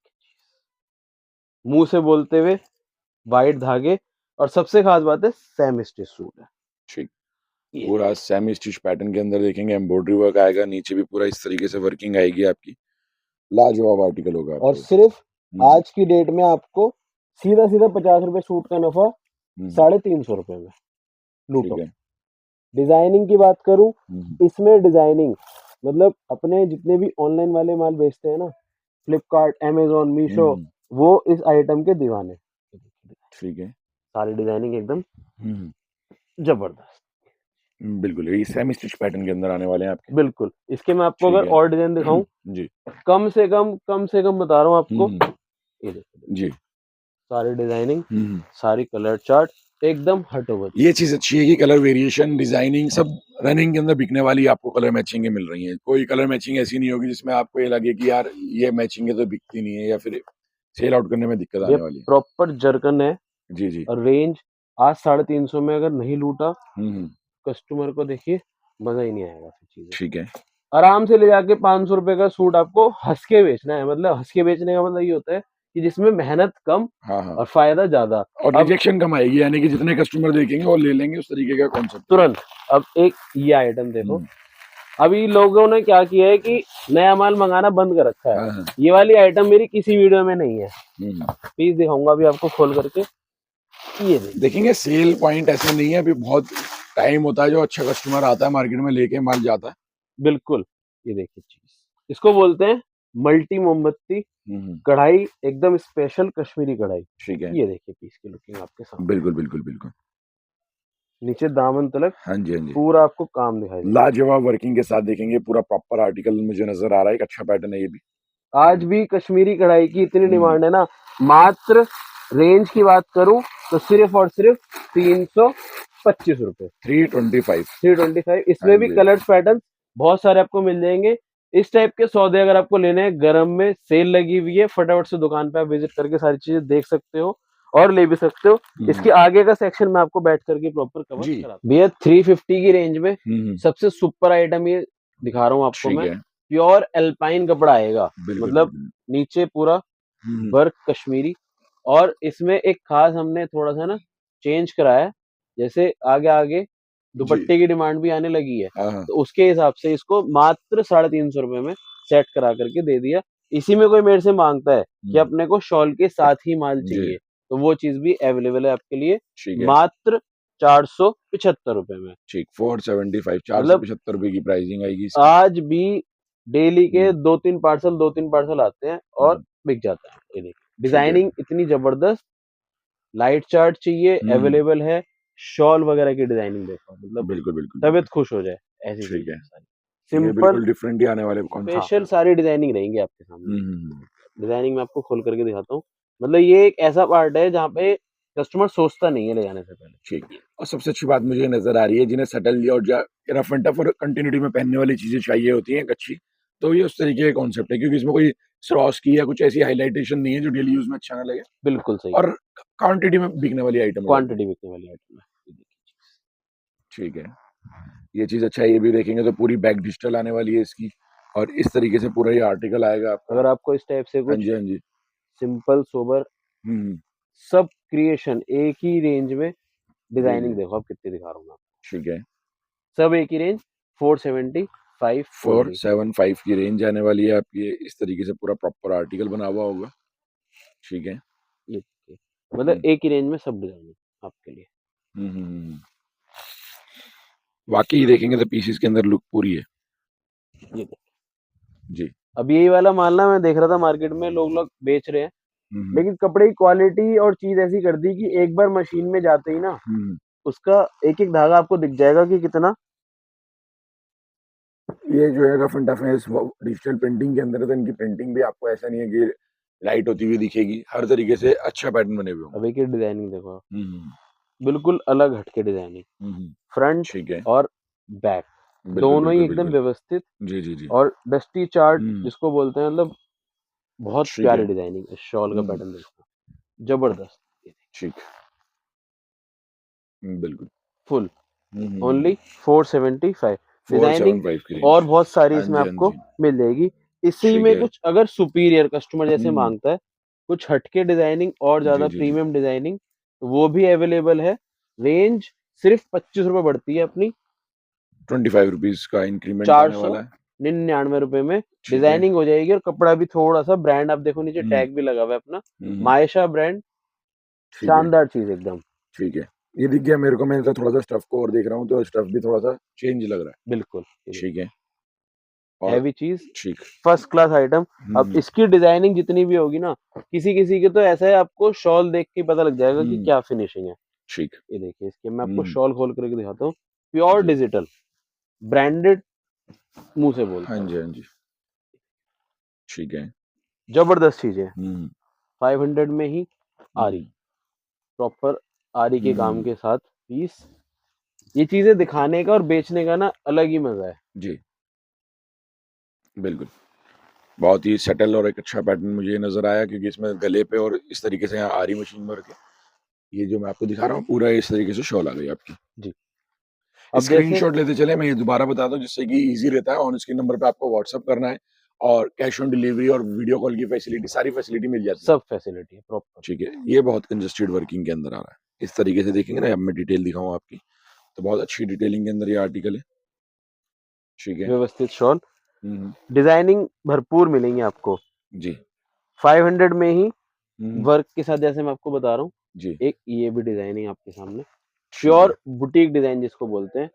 मुंह से बोलते हुए वाइट धागे, और सबसे खास बात है सेम स्टिच सूट है। ठीक। पूरा सेमी स्टिच पैटर्न के अंदर देखेंगे एम्ब्रॉयडरी वर्क आएगा, नीचे भी पूरा इस तरीके से वर्किंग आएगी आपकी। लाजवाब आर्टिकल होगा और आपको। सिर्फ आज की डेट में आपको सीधा सीधा 50 रुपए सूट का नफा 350 रुपए में लूटो। डिजाइनिंग की बात करूं, इसमें डिजाइनिंग मतलब अपने जितने भी ऑनलाइन वाले माल बेचते हैं ना, फ्लिपकार्ट, अमेजोन, मीशो, वो इस आइटम के दीवाने। ठीक है, सारी डिजाइनिंग एकदम जबरदस्त। बिल्कुल, ये सेमी स्टिच पैटर्न के अंदर आने वाले हैं आपके। बिल्कुल, इसके मैं आपको अगर और डिजाइन दिखाऊं जी, कम से कम बता रहा हूँ आपको, ये देखो जी, सारी डिजाइनिंग, सारी कलर चार्ट एकदम हटोवर। ये चीज अच्छी है कि कलर वेरिएशन, डिजाइनिंग सब रनिंग के अंदर बिकने वाली आपको कलर मैचिंग मिल रही है। कोई कलर मैचिंग ऐसी नहीं होगी जिसमें आपको ये लगे कि यार ये मैचिंग है तो बिकती नहीं है या फिर सेल आउट करने में दिक्कत आने वाली है। प्रॉपर जरकन है जी जी। और रेंज आज 350 में अगर नहीं लूटा कस्टमर को, देखिए मजा ही नहीं आएगा फिर चीजें। ठीक है, आराम से ले जाके 500 रुपए का सूट आपको हंस के बेचना है। मतलब हंस के बेचने का मतलब ये होता है कि जिसमें मेहनत कम और फायदा ज्यादा और रिजेक्शन कम आएगी, यानी कि जितने कस्टमर देखेंगे और ले लेंगे, उस तरीके का कॉन्सेप्ट तुरंत। अब एक ये आइटम देखो, अभी लोगों ने क्या किया है कि नया माल मंगाना बंद कर रखा है। ये वाली आइटम मेरी किसी वीडियो में नहीं है, पीस दिखाऊंगा अभी आपको खोल करके। ये देखेंगे सेल पॉइंट ऐसा नहीं है, अभी बहुत टाइम होता है जो अच्छा कस्टमर आता है मार्केट में लेके माल जाता है। बिल्कुल, ये देखिए चीज, इसको बोलते हैं मल्टी मोमबत्ती कढ़ाई, एकदम स्पेशल कश्मीरी कढ़ाई। ठीक है, ये देखिए पीस की लुकिंग आपके सामने। बिल्कुल बिल्कुल बिल्कुल। नीचे दामन तलक हाँ जी, हाँ जी, पूरा आपको काम दिखाई देगा। लाजवाब वर्किंग के साथ देखेंगे, पूरा प्रॉपर आर्टिकल मुझे नजर आ रहा है, एक अच्छा पैटर्न है ये भी। आज भी कश्मीरी कढ़ाई की इतनी डिमांड है ना, मात्र रेंज की बात करूं तो सिर्फ और सिर्फ 325 रुपए, 325। इसमें भी कलर्स पैटर्न बहुत सारे आपको मिल जाएंगे। इस टाइप के सौदे अगर आपको लेने हैं, गरम में सेल लगी हुई है, फटाफट से दुकान पे आप विजिट करके सारी चीजें देख सकते हो और ले भी सकते हो। इसके आगे का सेक्शन मैं आपको बैठ करके प्रॉपर कवर करा भैया। 350 की रेंज में सबसे सुपर आइटम ये दिखा रहा हूँ आपको मैं, प्योर एल्पाइन कपड़ा आएगा, मतलब नीचे पूरा वर्क कश्मीरी। और इसमें एक खास हमने थोड़ा सा ना चेंज कराया, जैसे आगे आगे दुपट्टे की डिमांड भी आने लगी है, तो उसके हिसाब से इसको मात्र 350 रुपए में सेट करा करके दे दिया। इसी में कोई मेरे से मांगता है कि अपने को शॉल के साथ ही माल चाहिए, तो वो चीज भी अवेलेबल है आपके लिए, मात्र 475 रुपए में। ठीक, 475, 475 रुपए की प्राइसिंग आएगी इसकी। आज भी डेली के 2-3 पार्सल आते हैं और बिक जाता है। ये देखिए डिजाइनिंग इतनी जबरदस्त, लाइट चार्ट चाहिए अवेलेबल है, शॉल वगैरह की डिजाइनिंग देखो, मतलब बिल्कुल बिल्कुल तबीयत खुश हो जाए ऐसी। ठीक है, सिंपल डिफरेंट ही आने वाले स्पेशल सारी डिजाइनिंग रहेंगी आपके सामने। डिजाइनिंग मैं आपको खोल करके दिखाता हूँ, मतलब ये एक ऐसा पार्ट है जहाँ पे कस्टमर सोचता नहीं है ले जाने से पहले। ठीक है, और सबसे अच्छी बात मुझे नजर आ रही है, जिन्हें सटल और रफ एंड टफ और कंटिन्यूटी में पहनने वाली चीजें चाहिए होती हैं अच्छी, तो ये उस तरीके का कॉन्सेप्ट है, क्योंकि इसमें कोई क्रॉस की या कुछ ऐसी हाईलाइटेशन नहीं है जो डेली यूज में अच्छा ना लगे। बिल्कुल सही, और क्वांटिटी में बिकने वाली आइटम, क्वांटिटी बिकने वाली आइटम है। ठीक है, ये चीज अच्छा है, ये भी देखेंगे तो पूरी बैक डिजिटल आने वाली है इसकी, और इस तरीके से पूरा ये आर्टिकल आएगा आपका। अगर आपको इस टाइप से कुछ सिंपल सोबर सब क्रिएशन एक ही रेंज में, डिजाइनिंग देखो आप कितनी दिखा रहा हूँ मैं। ठीक है, सब एक ही रेंज 475 की रेंज आने वाली है आपकी, इस तरीके से पूरा प्रॉपर आर्टिकल बना हुआ होगा। ठीक है, ये मतलब एक ही रेंज में सब डिजाइनिंग आपके लिए। वाकई देखेंगे तो पीसीस के अंदर लुक पूरी है। ये जी, अब यही वाला माल ना मैं देख रहा था मार्केट में लोग बेच रहे हैं, लेकिन कपड़े की क्वालिटी और चीज ऐसी कर दी कि एक बार मशीन में जाते ही ना उसका एक एक धागा आपको दिख जाएगा कि कितना। ये जो है रफ एंड टफ है, डिजिटल प्रिंटिंग के अंदर, तो इनकी प्रिंटिंग भी आपको ऐसा नहीं है कि लाइट होती हुई दिखेगी, हर तरीके से अच्छा पैटर्न बने हुए। अब एक डिजाइनिंग देखो, बिल्कुल अलग हटके डिजाइनिंग, फ्रंट और बैक दोनों ही एकदम व्यवस्थित। जी जी जी, और डस्टी चार्ट जिसको बोलते हैं, मतलब बहुत प्यारी डिजाइनिंग। शॉल का पैटर्न देखो, जबरदस्त। ठीक, बिल्कुल फुल, ओनली 475 डिजाइनिंग, और बहुत सारी इसमें आपको मिल जाएगी। इसी में कुछ अगर सुपीरियर कस्टमर जैसे मांगता है, कुछ हटके डिजाइनिंग और ज्यादा प्रीमियम डिजाइनिंग, वो भी अवेलेबल है। रेंज सिर्फ 25 रुपए बढ़ती है अपनी, ₹25 का इंक्रीमेंट आने वाला है। 499 रुपए में ठीक है। डिजाइनिंग हो जाएगी और कपड़ा भी थोड़ा सा ब्रांड, आप देखो नीचे टैग भी लगा हुआ है अपना, मायशा ब्रांड, ठीक है, शानदार चीज एकदम। ठीक है। ये दिख गया मेरे को, मैं थोड़ा सा स्टफ को और देख रहा हूँ तो स्टफ भी थोड़ा सा चेंज लग रहा है। बिल्कुल ठीक है, और हैवी चीज, ठीक, फर्स्ट क्लास आइटम। अब इसकी डिजाइनिंग जितनी भी होगी ना, किसी किसी के तो ऐसा है आपको शॉल देख के पता लग जाएगा कि क्या फिनिशिंग है। ठीक, ये देखिए, इसके मैं आपको शॉल खोल करके दिखाता हूँ, प्योर डिजिटल ब्रांडेड, मुंह से बोल। हाँ जी, हाँ जी, ठीक है, जबरदस्त चीज है। 500 में ही आरी, प्रॉपर आरी के काम के साथ पीस। ये चीजें दिखाने का और बेचने का ना अलग ही मजा है जी, बिल्कुल। बहुत ही सेटल और एक अच्छा पैटर्न मुझे नजर आया, क्योंकि इसमें गले पे और इस तरीके से यहाँ आरी मशीन भर के, ये जो मैं आपको दिखा रहा हूँ पूरा इस तरीके से शॉल आ गई आपकी जी। अब स्क्रीनशॉट लेते चले, मैं ये दोबारा बता दूं जिससे कि इजी रहता है। ऑन स्क्रीन नंबर पे आपको व्हाट्सअप करना है और कैश ऑन डिलीवरी और वीडियो कॉल की फैसिलिटी, सारी फैसिलिटी मिल जाती है। सब फैसिलिटी है प्रॉपर। ठीक है, ये बहुत कंजस्टेड वर्किंग के अंदर आ रहा है। इस तरीके से देखेंगे ना, अब मैं डिटेल दिखाऊं आपकी, तो बहुत अच्छी डिटेलिंग के अंदर ये आर्टिकल है। ठीक है, व्यवस्थित शॉल, डिजाइनिंग भरपूर मिलेंगे आपको जी। 500 में ही वर्क के साथ, जैसे मैं आपको बता रहा हूँ जी। एक ये भी डिजाइनिंग आपके सामने, प्योर बुटीक डिजाइन जिसको बोलते हैं,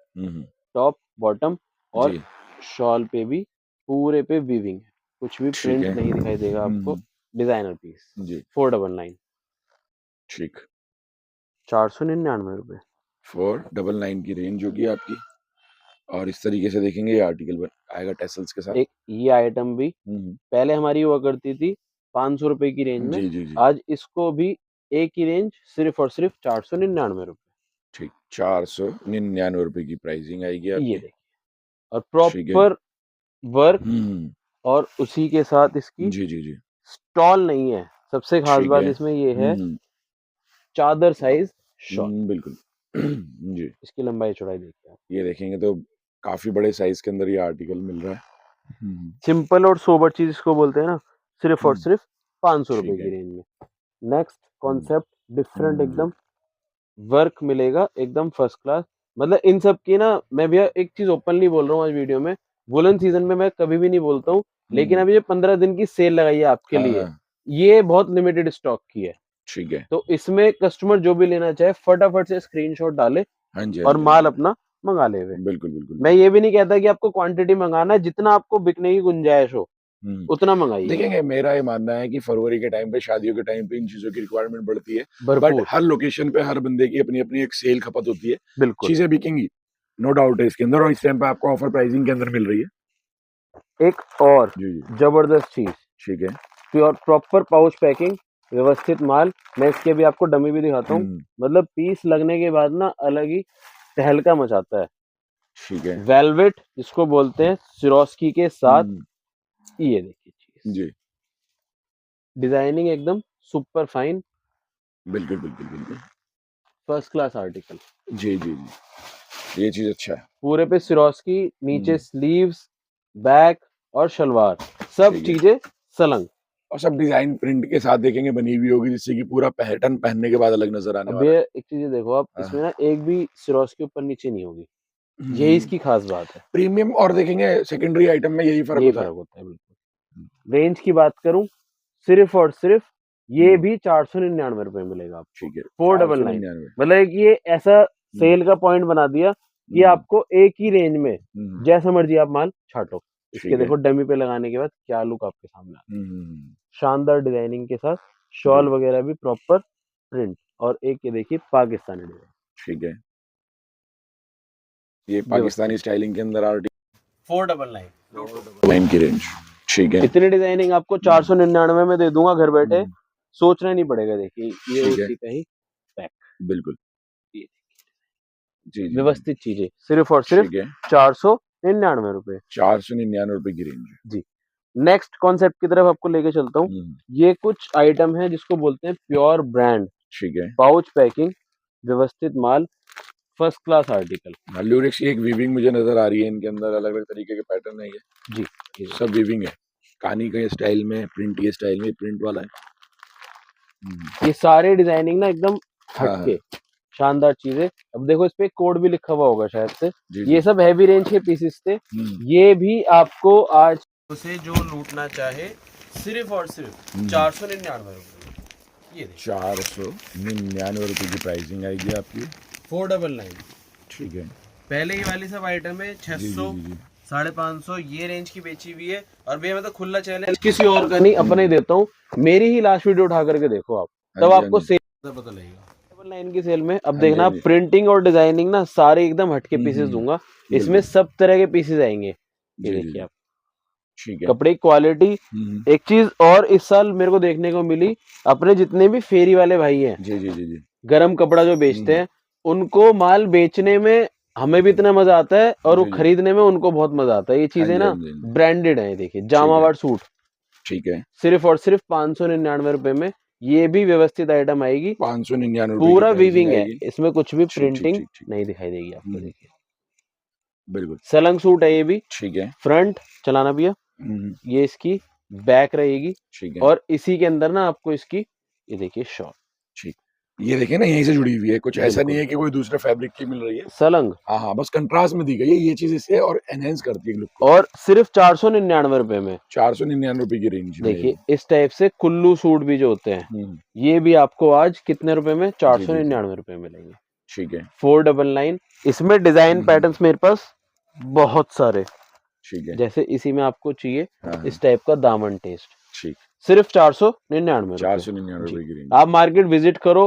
टॉप बॉटम और शॉल पे भी पूरे पे वीविंग है, कुछ भी प्रिंट नहीं दिखाई देगा आपको। डिजाइनर पीस जी 499, ठीक, 499 रुपए, 499 की रेंज होगी आपकी। और इस तरीके से देखेंगे ये आर्टिकल आएगा टेसल्स के साथ। एक ये आइटम भी पहले हमारी हुआ करती थी 500 रुपए की रेंज में, जी। आज इसको भी एक ही रेंज सिर्फ और सिर्फ 499 रुपए। ठीक, 499 रुपए की प्राइसिंग आएगी आपकी। ये देखिए, और प्रॉपर वर्क और उसी के साथ इसकी जी स्टॉल नहीं है। सबसे खास बात इसमें ये है, चादर साइज शॉल, बिल्कुल। जी, इसकी लंबाई चौड़ाई देखिए आप, ये देखेंगे तो काफी बड़े साइज के अंदर ये आर्टिकल मिल रहा है। सिंपल और सोबर चीज इसको बोलते हैं ना, सिर्फ और सिर्फ 500 रुपए की रेंज में। नेक्स्ट कॉन्सेप्ट डिफरेंट एकदम, वर्क मिलेगा एकदम फर्स्ट क्लास। मतलब इन सब की ना, मैं भैया एक चीज ओपनली बोल रहा हूँ आज वीडियो में, वुलन सीजन में मैं कभी भी नहीं बोलता हूँ, लेकिन अभी ये 15 दिन की सेल लगाई है आपके लिए, ये बहुत लिमिटेड स्टॉक की है। ठीक है, तो इसमें कस्टमर जो भी लेना चाहे फटाफट से स्क्रीनशॉट डाले और माल अपना मंगा ले। बिल्कुल। मैं ये भी नहीं कहता कि आपको क्वांटिटी मंगाना है, जितना आपको बिकने की गुंजाइश हो उतना मंगाइए। देखेंगे, मेरा ये मानना है कि फरवरी के टाइम पे, शादियों के टाइम पे इन चीजों की रिक्वायरमेंट बढ़ती है, बट हर लोकेशन पे हर बंदे की अपनी अपनी एक सेल खपत होती है। बिल्कुल, चीजें बिकेंगी, नो डाउट है इसके अंदर, और इस टाइम पे आपको ऑफर प्राइसिंग के अंदर मिल रही है। एक और जबरदस्त चीज, ठीक है, प्योर प्रॉपर पाउच पैकिंग, व्यवस्थित माल। मैं इसके भी आपको डमी भी दिखाता हूँ, मतलब पीस लगने के बाद ना अलग ही तहलका मचाता है। ठीक है, वेलवेट जिसको बोलते हैं, सिरोस्की के साथ, ये देखिए चीज जी, डिजाइनिंग एकदम सुपर फाइन, बिल्कुल, फर्स्ट क्लास आर्टिकल। जी, ये चीज अच्छा है। पूरे पे सिरोस्की, नीचे स्लीव्स, बैक और शलवार, सब चीजें सलंग, और सब डिजाइन प्रिंट के साथ देखेंगे बनी हुई होगी, जिससे कि पूरा पैटर्न पहनने के बाद अलग नजर आने वाला है। एक चीज देखो आप, इसमें ना एक भी सिरोस्की ऊपर नीचे नहीं होगी, यही इसकी खास बात है। प्रीमियम और देखेंगे सेकेंडरी आइटम में यही फर्क होता है। बिल्कुल। रेंज की बात करूं, सिर्फ और सिर्फ ये भी 499 रुपए मिलेगा आपको। ठीक है, 499, मतलब ये ऐसा सेल का पॉइंट बना दिया कि आपको एक ही रेंज में जैसा मर्जी आप माल छाटो। इसके देखो डमी पे लगाने के बाद क्या लुक आपके सामने आता है, शानदार डिजाइनिंग के साथ, शॉल वगैरह भी प्रॉपर प्रिंट, और एक ये देखिए पाकिस्तानी डिजाइन। ठीक है, ये पाकिस्तानी स्टाइलिंग के अंदर आर्टिकल 499 की रेंज। ठीक है, इतनी डिजाइनिंग आपको 499 में दे दूंगा घर बैठे, सोचना नहीं पड़ेगा। देखिए ये उसी का ही पैक, बिल्कुल जी, व्यवस्थित चीजें, सिर्फ और सिर्फ 499 रुपए, 499 रुपए की रेंज जी। नेक्स्ट कॉन्सेप्ट की तरफ आपको लेके चलता हूँ। ये कुछ आइटम है जिसको बोलते हैं प्योर ब्रांड, ठीक है, पाउच पैकिंग, व्यवस्थित माल, फर्स्ट क्लास आर्टिकल। ल्यूरेक्स की एक वीविंग मुझे नजर आ रही है, इनके अंदर अलग अलग तरीके के पैटर्न है ये जी, सब वीविंग है, कहानी के स्टाइल में, प्रिंट के स्टाइल में, प्रिंट वाला है। ये सारे डिजाइनिंग ना एकदम हटके, शानदार चीज है। अब देखो इस पे कोड भी लिखा हुआ होगा शायद से। जी ये सब हैवी रेंज के पीसेस थे। ये भी आपको आज उसे जो लूटना चाहे सिर्फ और सिर्फ 499 रुपए। ये 499 रुपए की प्राइसिंग आएगी आपकी। 499। ठीक है। पहले ये वाली सब आइटम है 600 550 ये रेंज की बेची हुई है। और भैया मैं तो खुला चैलेंज किसी और का नहीं अपना ही देता हूँ, मेरी ही लास्ट वीडियो उठा करके देखो आप, तब आपको सेल पता लगेगा। 499 की सेल में अब देखना प्रिंटिंग और डिजाइनिंग ना सारे एकदम हटके पीसेस दूंगा, इसमें सब तरह के पीसेस आएंगे। ये देखिए आप, ठीक है। कपड़े की क्वालिटी। एक चीज और इस साल मेरे को देखने को मिली, अपने जितने भी फेरी वाले भाई हैं जी गरम कपड़ा जो बेचते हैं, उनको माल बेचने में हमें भी इतना मजा आता है और वो खरीदने में उनको बहुत मजा आता है। ये चीजें ना ब्रांडेड है। देखिए जामावाड़ सूट, ठीक है, सिर्फ और सिर्फ 599 रुपए में। ये भी व्यवस्थित आइटम आएगी, 599 पूरा वीविंग है, इसमें कुछ भी प्रिंटिंग नहीं दिखाई देगी आपको। देखिए बिल्कुल सलंग सूट है ये भी। ठीक है। फ्रंट चलाना भैया, ये इसकी बैक रहेगी। ठीक है। और इसी के अंदर ना आपको इसकी ये देखिए शॉल। ठीक, ये देखिए ना यहीं से जुड़ी हुई है, कुछ ऐसा नहीं है कि कोई दूसरे फैब्रिक की मिल रही है। सलंग हाँ, बस कंट्रास्ट में दी गई है ये चीज इसे और एनहेंस करती है लुक को। और सिर्फ 499 रुपए में, 499 रुपए की रेंज में। देखिए इस टाइप से कुल्लू सूट भी जो होते हैं, ये भी आपको आज कितने रुपए में? 499 रुपए में मिलेंगे। ठीक है। 499। इसमें डिजाइन पैटर्न्स मेरे पास बहुत सारे। ठीक है। जैसे इसी में आपको चाहिए इस टाइप का दामन टेस्ट, ठीक, सिर्फ 499 499 की रेंज। आप मार्केट विजिट करो,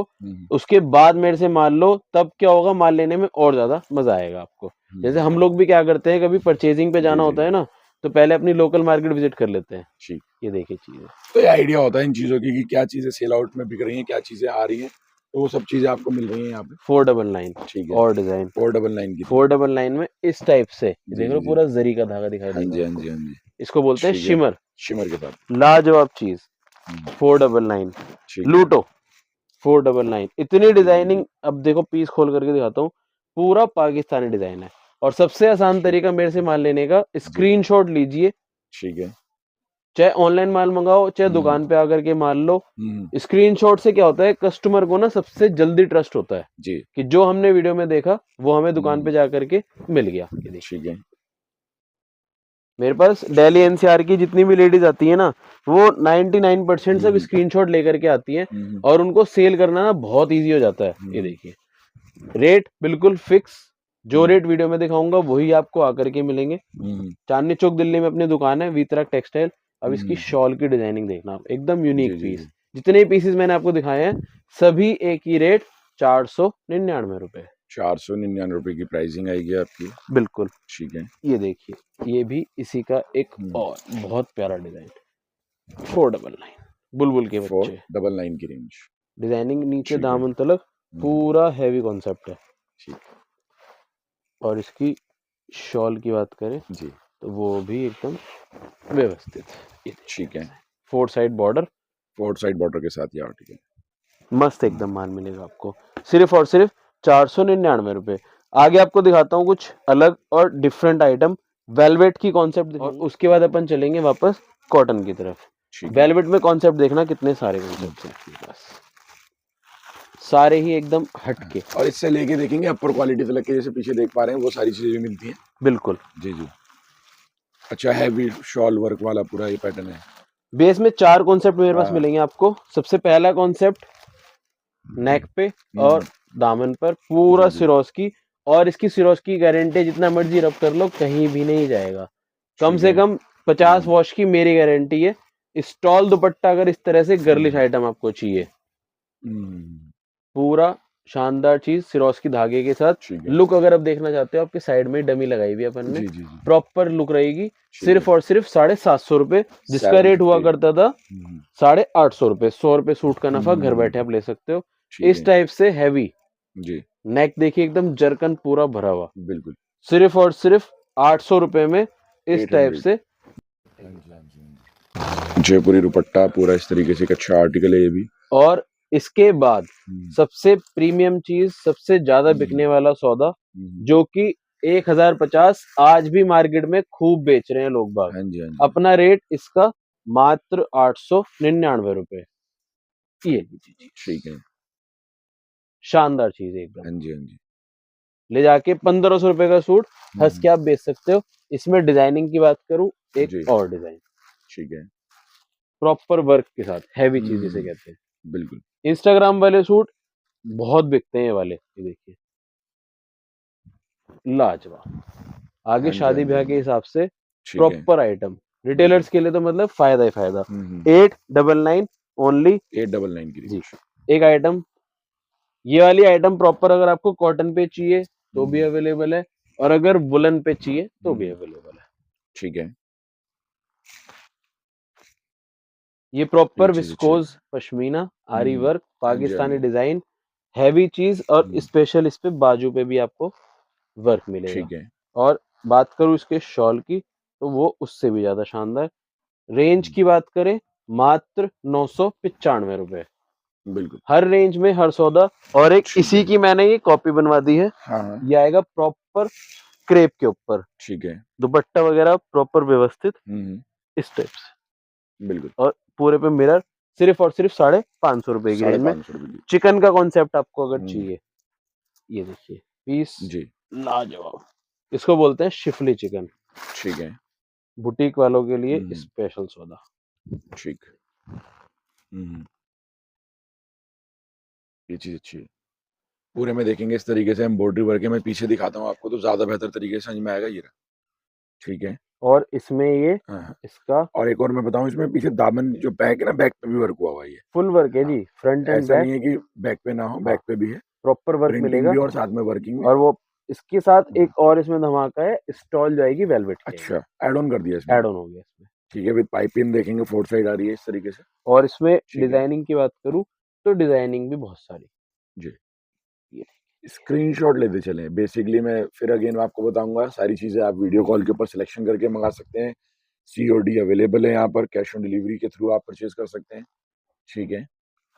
उसके बाद मेरे से माल लो, तब क्या होगा, माल लेने में और ज्यादा मजा आएगा आपको। जैसे हम लोग भी क्या करते हैं, कभी परचेजिंग पे जाना होता है ना, तो पहले अपनी लोकल मार्केट विजिट कर लेते हैं। ठीक, ये देखिए चीजें, तो ये आइडिया होता है इन चीजों की कि क्या चीजें सेल आउट में बिक रही हैं, क्या चीजें आ रही हैं, तो वो सब चीजें आपको मिल रही हैं यहाँ पे। 499। ठीक है। और डिजाइन 499 की। 499 में इस टाइप से देख लो, पूरा जरी का धागा दिखाई हाँ जी, देगा। हाँ जी, हाँ जी। इसको बोलते हैं शिमर। शिमर के साथ लाजवाब चीज। 499 लूटो। 499 इतनी डिजाइनिंग। अब देखो पीस खोल करके दिखाता हूँ, पूरा पाकिस्तानी डिजाइन है। और सबसे आसान तरीका मेरे से माल लेने का, स्क्रीनशॉट लीजिए। ठीक है। चाहे ऑनलाइन माल मंगाओ, चाहे दुकान पे आकर के माल लो। स्क्रीनशॉट से क्या होता है, कस्टमर को ना सबसे जल्दी ट्रस्ट होता है जी, कि जो हमने वीडियो में देखा वो हमें दुकान पे जाकर के मिल गया। ठीक है। मेरे पास दिल्ली एनसीआर की जितनी भी लेडीज आती है ना, वो 99% सब स्क्रीनशॉट लेकर के आती हैं और उनको सेल करना ना बहुत इजी हो जाता है। ये देखिए रेट बिल्कुल फिक्स, जो रेट वीडियो में दिखाऊंगा वही आपको आकर के मिलेंगे। चांदनी चौक दिल्ली में अपनी दुकान है, वीतराग टेक्सटाइल। अब इसकी शॉल की डिजाइनिंग देखना आप, एकदम यूनिक पीस। जितने पीसेस मैंने आपको दिखाए हैं सभी एक ही रेट, 499 रुपए। 499 रुपए की प्राइसिंग आएगी आपकी। बिल्कुल ठीक है। ये देखिए, ये भी इसी का एक और बहुत प्यारा डिजाइन। 499 बुलबुल के बच्चे। 499 की रेंज। डिजाइनिंग नीचे दामन तलक पूरा हैवी कॉन्सेप्ट है। ठीक। और इसकी शॉल की बात करें जी, तो वो भी एकदम व्यवस्थित है। ठीक है। 4 साइड बॉर्डर, 4 साइड बॉर्डर के साथ ये आर्टिकल मस्त एकदम माल मिलेगा आपको, सिर्फ और सिर्फ 499 रुपए। आगे आपको दिखाता हूँ कुछ अलग और डिफरेंट आइटम, वेलवेट की कॉन्सेप्ट, और उसके बाद अपन चलेंगे वापस कॉटन की तरफ। वेलवेट में कॉन्सेप्ट देखना कितने सारे कॉन्सेप्ट हैं आपके पास, सारे ही एकदम हटके। और इससे लेके देखेंगे अपर क्वालिटी से लेके जैसे पीछे देख पा रहे हैं वो सारी चीजें भी मिलती हैं। बिल्कुल जी जी। अच्छा, हैवी शॉल वर्क वाला पूरा ये पैटर्न है। बेस में 4 कॉन्सेप्ट मेरे पास मिलेंगे आपको। सबसे पहला कॉन्सेप्ट नेक पे और दामन पर पूरा सिरोस्की, और इसकी सिरोस्की गारंटी जितना मर्जी रब कर लो कहीं भी नहीं जाएगा। कम से कम 50 वॉश की मेरी गारंटी है। स्टॉल दुपट्टा अगर इस तरह से गर्लिश आइटम आपको चाहिए, पूरा शानदार चीज सिरोस्की धागे के साथ। लुक अगर आप देखना चाहते हो, आपके साइड में डमी लगाई हुई अपन ने, प्रॉपर लुक रहेगी। सिर्फ और सिर्फ 750 रुपए, जिसका रेट हुआ करता था 850 रुपए। 100 रुपए सूट का नफा घर बैठे आप ले सकते हो। इस टाइप से हैवी जी। नेक देखिए एकदम जरकन पूरा भरा हुआ, बिल्कुल सिर्फ और सिर्फ 800 रुपए में इस टाइप से। जयपुरी दुपट्टा पूरा इस तरीके से, अच्छा आर्टिकल है ये भी। और इसके बाद सबसे प्रीमियम चीज, सबसे ज्यादा बिकने वाला सौदा, जो कि 1050 आज भी मार्केट में खूब बेच रहे हैं लोग बाग। अपना रेट इसका मात्र 899 रुपए। ये ठीक है। शानदार चीज है एकदम। हाँ जी, हाँ जी। ले जाके 1500 रुपए का सूट हंस के आप बेच सकते हो। इसमें डिजाइनिंग की बात करूं, जी, एक और डिजाइन ठीक है। प्रॉपर वर्क के साथ, हैवी चीज जिसे हुँ, कहते हैं। बिल्कुल, इंस्टाग्राम वाले सूट बहुत बिकते हैं ये वाले, ये देखिए लाजवाब। आगे हाँ जी, हाँ शादी जी, ब्याह हाँ के जी, हिसाब से ठीक है, प्रॉपर आइटम, बिल्कुल। रिटेलर्स के लिए तो मतलब फायदा ही फायदा। हुँ, 899 ओनली। 899 की जी, रेंज। एक आइटम, ये वाली आइटम प्रॉपर अगर आपको कॉटन पे चाहिए तो भी हुँ, अवेलेबल है, और अगर वुलन पे चाहिए तो भी हुँ, अवेलेबल है। ठीक है, ये ये प्रॉपर चीज़ अच्छी है। विस्कोस पश्मीना, आरी हुँ, वर्क, हाँ जी, हाँ पाकिस्तानी जी। डिजाइन, हैवी चीज, और हुँ, स्पेशल इस पे बाजू पे भी आपको वर्क मिलेगा। ठीक है। और बात करूँ इसके शॉल की, तो वो उससे भी ज्यादा शानदार। रेंज हुँ, की बात करें, मात्र 995 रुपए, बिल्कुल, हर रेंज में हर सौदा। और एक ठीक इसी है। की मैंने ये कॉपी बनवा दी है। हाँ, हाँ, ये आएगा प्रॉपर क्रेप के ऊपर, ठीक है। दुपट्टा वगैरह प्रॉपर व्यवस्थित हुँ, इस टाइप से, बिल्कुल, और पूरे पे मिरर, सिर्फ और सिर्फ 550 रुपए की साढ़े रेंज में। 500 रुपए की। चिकन का कॉन्सेप्ट आपको अगर हुँ, चाहिए, ये देखिए पीस जी, लाजवाब। इसको बोलते हैं शिफली चिकन, ठीक है। बुटीक वालों के लिए हुँ, स्पेशल सौदा। ठीक। हुँ, ये चीज़ अच्छी है। पूरे में देखेंगे इस तरीके से एम्ब्रॉयडरी वर्क है, मैं पीछे दिखाता हूँ आपको तो ज़्यादा बेहतर तरीके से समझ में आएगा, ये रहा। ठीक है। और इसमें ये हाँ, हाँ। इसका और एक और मैं बताऊँ इसमें पीछे दामन जो बैक है ना, बैक पे भी वर्क हुआ हुआ है ये। फुल वर्क है जी, फ्रंट एंड ऐसा बैक। नहीं है कि बैक पे ना हो, हाँ, बैक पे भी है। प्रॉपर वर्क प्रिंटिंग मिलेगा। भी और साथ में वर्किंग भी। और वो इसके साथ हुँ, एक और इसमें धमाका है, स्टॉल जाएगी वेलवेट की अच्छा, आएगी, ऐड ऑन कर दिया इसमें। ऐड ऑन हो गया इसमें। ठीक है, विद पाइपिंग देखेंगे 4 साइड आ रही है इस तरीके से। और इसमें ठीक है, डिजाइनिंग की बात करूँ, तो डिजाइनिंग भी बहुत सारी। जी। ये स्क्रीनशॉट लेते चलें। बेसिकली मैं फिर अगेन मैं आपको बताऊँगा, सारी चीज़ें आप वीडियो कॉल के ऊपर सिलेक्शन करके मँगा सकते हैं। सीओडी अवेलेबल है यहाँ पर, कैश ऑन डिलीवरी के थ्रू आप परचेज़ कर सकते हैं। ठीक है।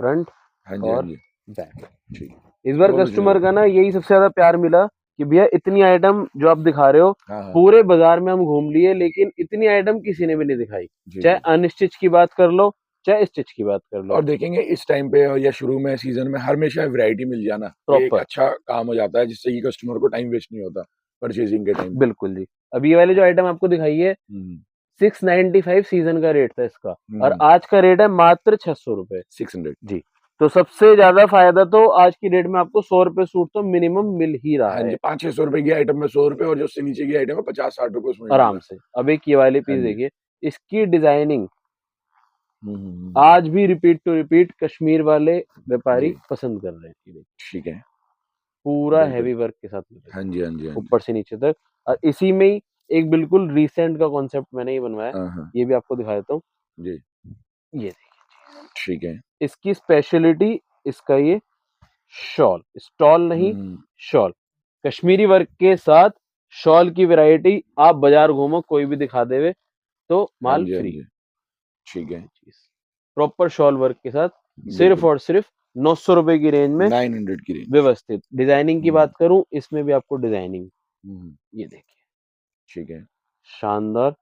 फ्रंट हाँ जी, हाँ और जी। बैक। ठीक। इस बार दोनों चीज़ें कस्टमर का ना यही सबसे ज्यादा प्यार मिला कि भैया इतनी आइटम जो आप दिखा रहे हो, हाँ, हाँ। पूरे बाजार में हम घूम लिए लेकिन इतनी आइटम किसी ने भी नहीं दिखाई। जी, चाहे जी। अनस्टिच की बात कर लो, चाहे स्टिच की बात कर लो। और देखेंगे इस टाइम पे या शुरू में सीज़न में हमेशा वैरायटी मिल जाना, ये एक प्रॉपर, अच्छा काम हो जाता है जिससे कि कस्टमर को टाइम वेस्ट नहीं होता परचेज़िंग के टाइम पे। बिल्कुल जी। अब ये वाली जो आइटम आपको दिखाई है, हुँ, 695 सीजन का रेट था इसका, और हुँ, आज का रेट है मात्र 600 रुपए। 600। जी, तो सबसे ज्यादा फायदा तो आज की डेट में आपको 100 रुपए सूट तो मिनिमम मिल ही रहा हाँ जी, है 500-600 रुपए की आइटम में 100 रुपए और जो उससे नीचे की आइटम है 50-60 रुपए उसमें मिल रहा आराम है। से। अब एक ये वाली हाँ पीस जी। देखिए, इसकी डिजाइनिंग हुँ, हुँ, हुँ, हुँ। आज भी रिपीट टू रिपीट कश्मीर वाले व्यापारी जी, पसंद कर रहे हैं। ये देखिए, ठीक है। पूरा बिल्कुल। हैवी वर्क के साथ मिलेगा, हाँ जी, हाँ जी, हाँ जी। ऊपर से नीचे तक। और इसी में ही एक बिल्कुल रिसेंट का कॉन्सेप्ट मैंने ये बनवाया है, हाँ, हाँ। ये भी आपको दिखा देता हूँ। जी, ये देखिए, ठीक है। इसकी स्पेशलिटी, इसका ये शॉल, स्टॉल हुँ, नहीं, हुँ। शॉल, कश्मीरी वर्क के साथ शॉल की वैरायटी। आप बाजार घूमो, कोई भी दिखा देवे तो हाँ माल जी, हाँ फ्री। जी। ठीक है। प्रॉपर शॉल वर्क के साथ, सिर्फ बिल्कुल, और सिर्फ 900 रुपए की रेंज में 900 की रेंज। व्यवस्थित। डिजाइनिंग की हुँ, बात करूं, इसमें भी आपको डिजाइनिंग, हुँ, हुँ। ये देखिए, ठीक है। शानदार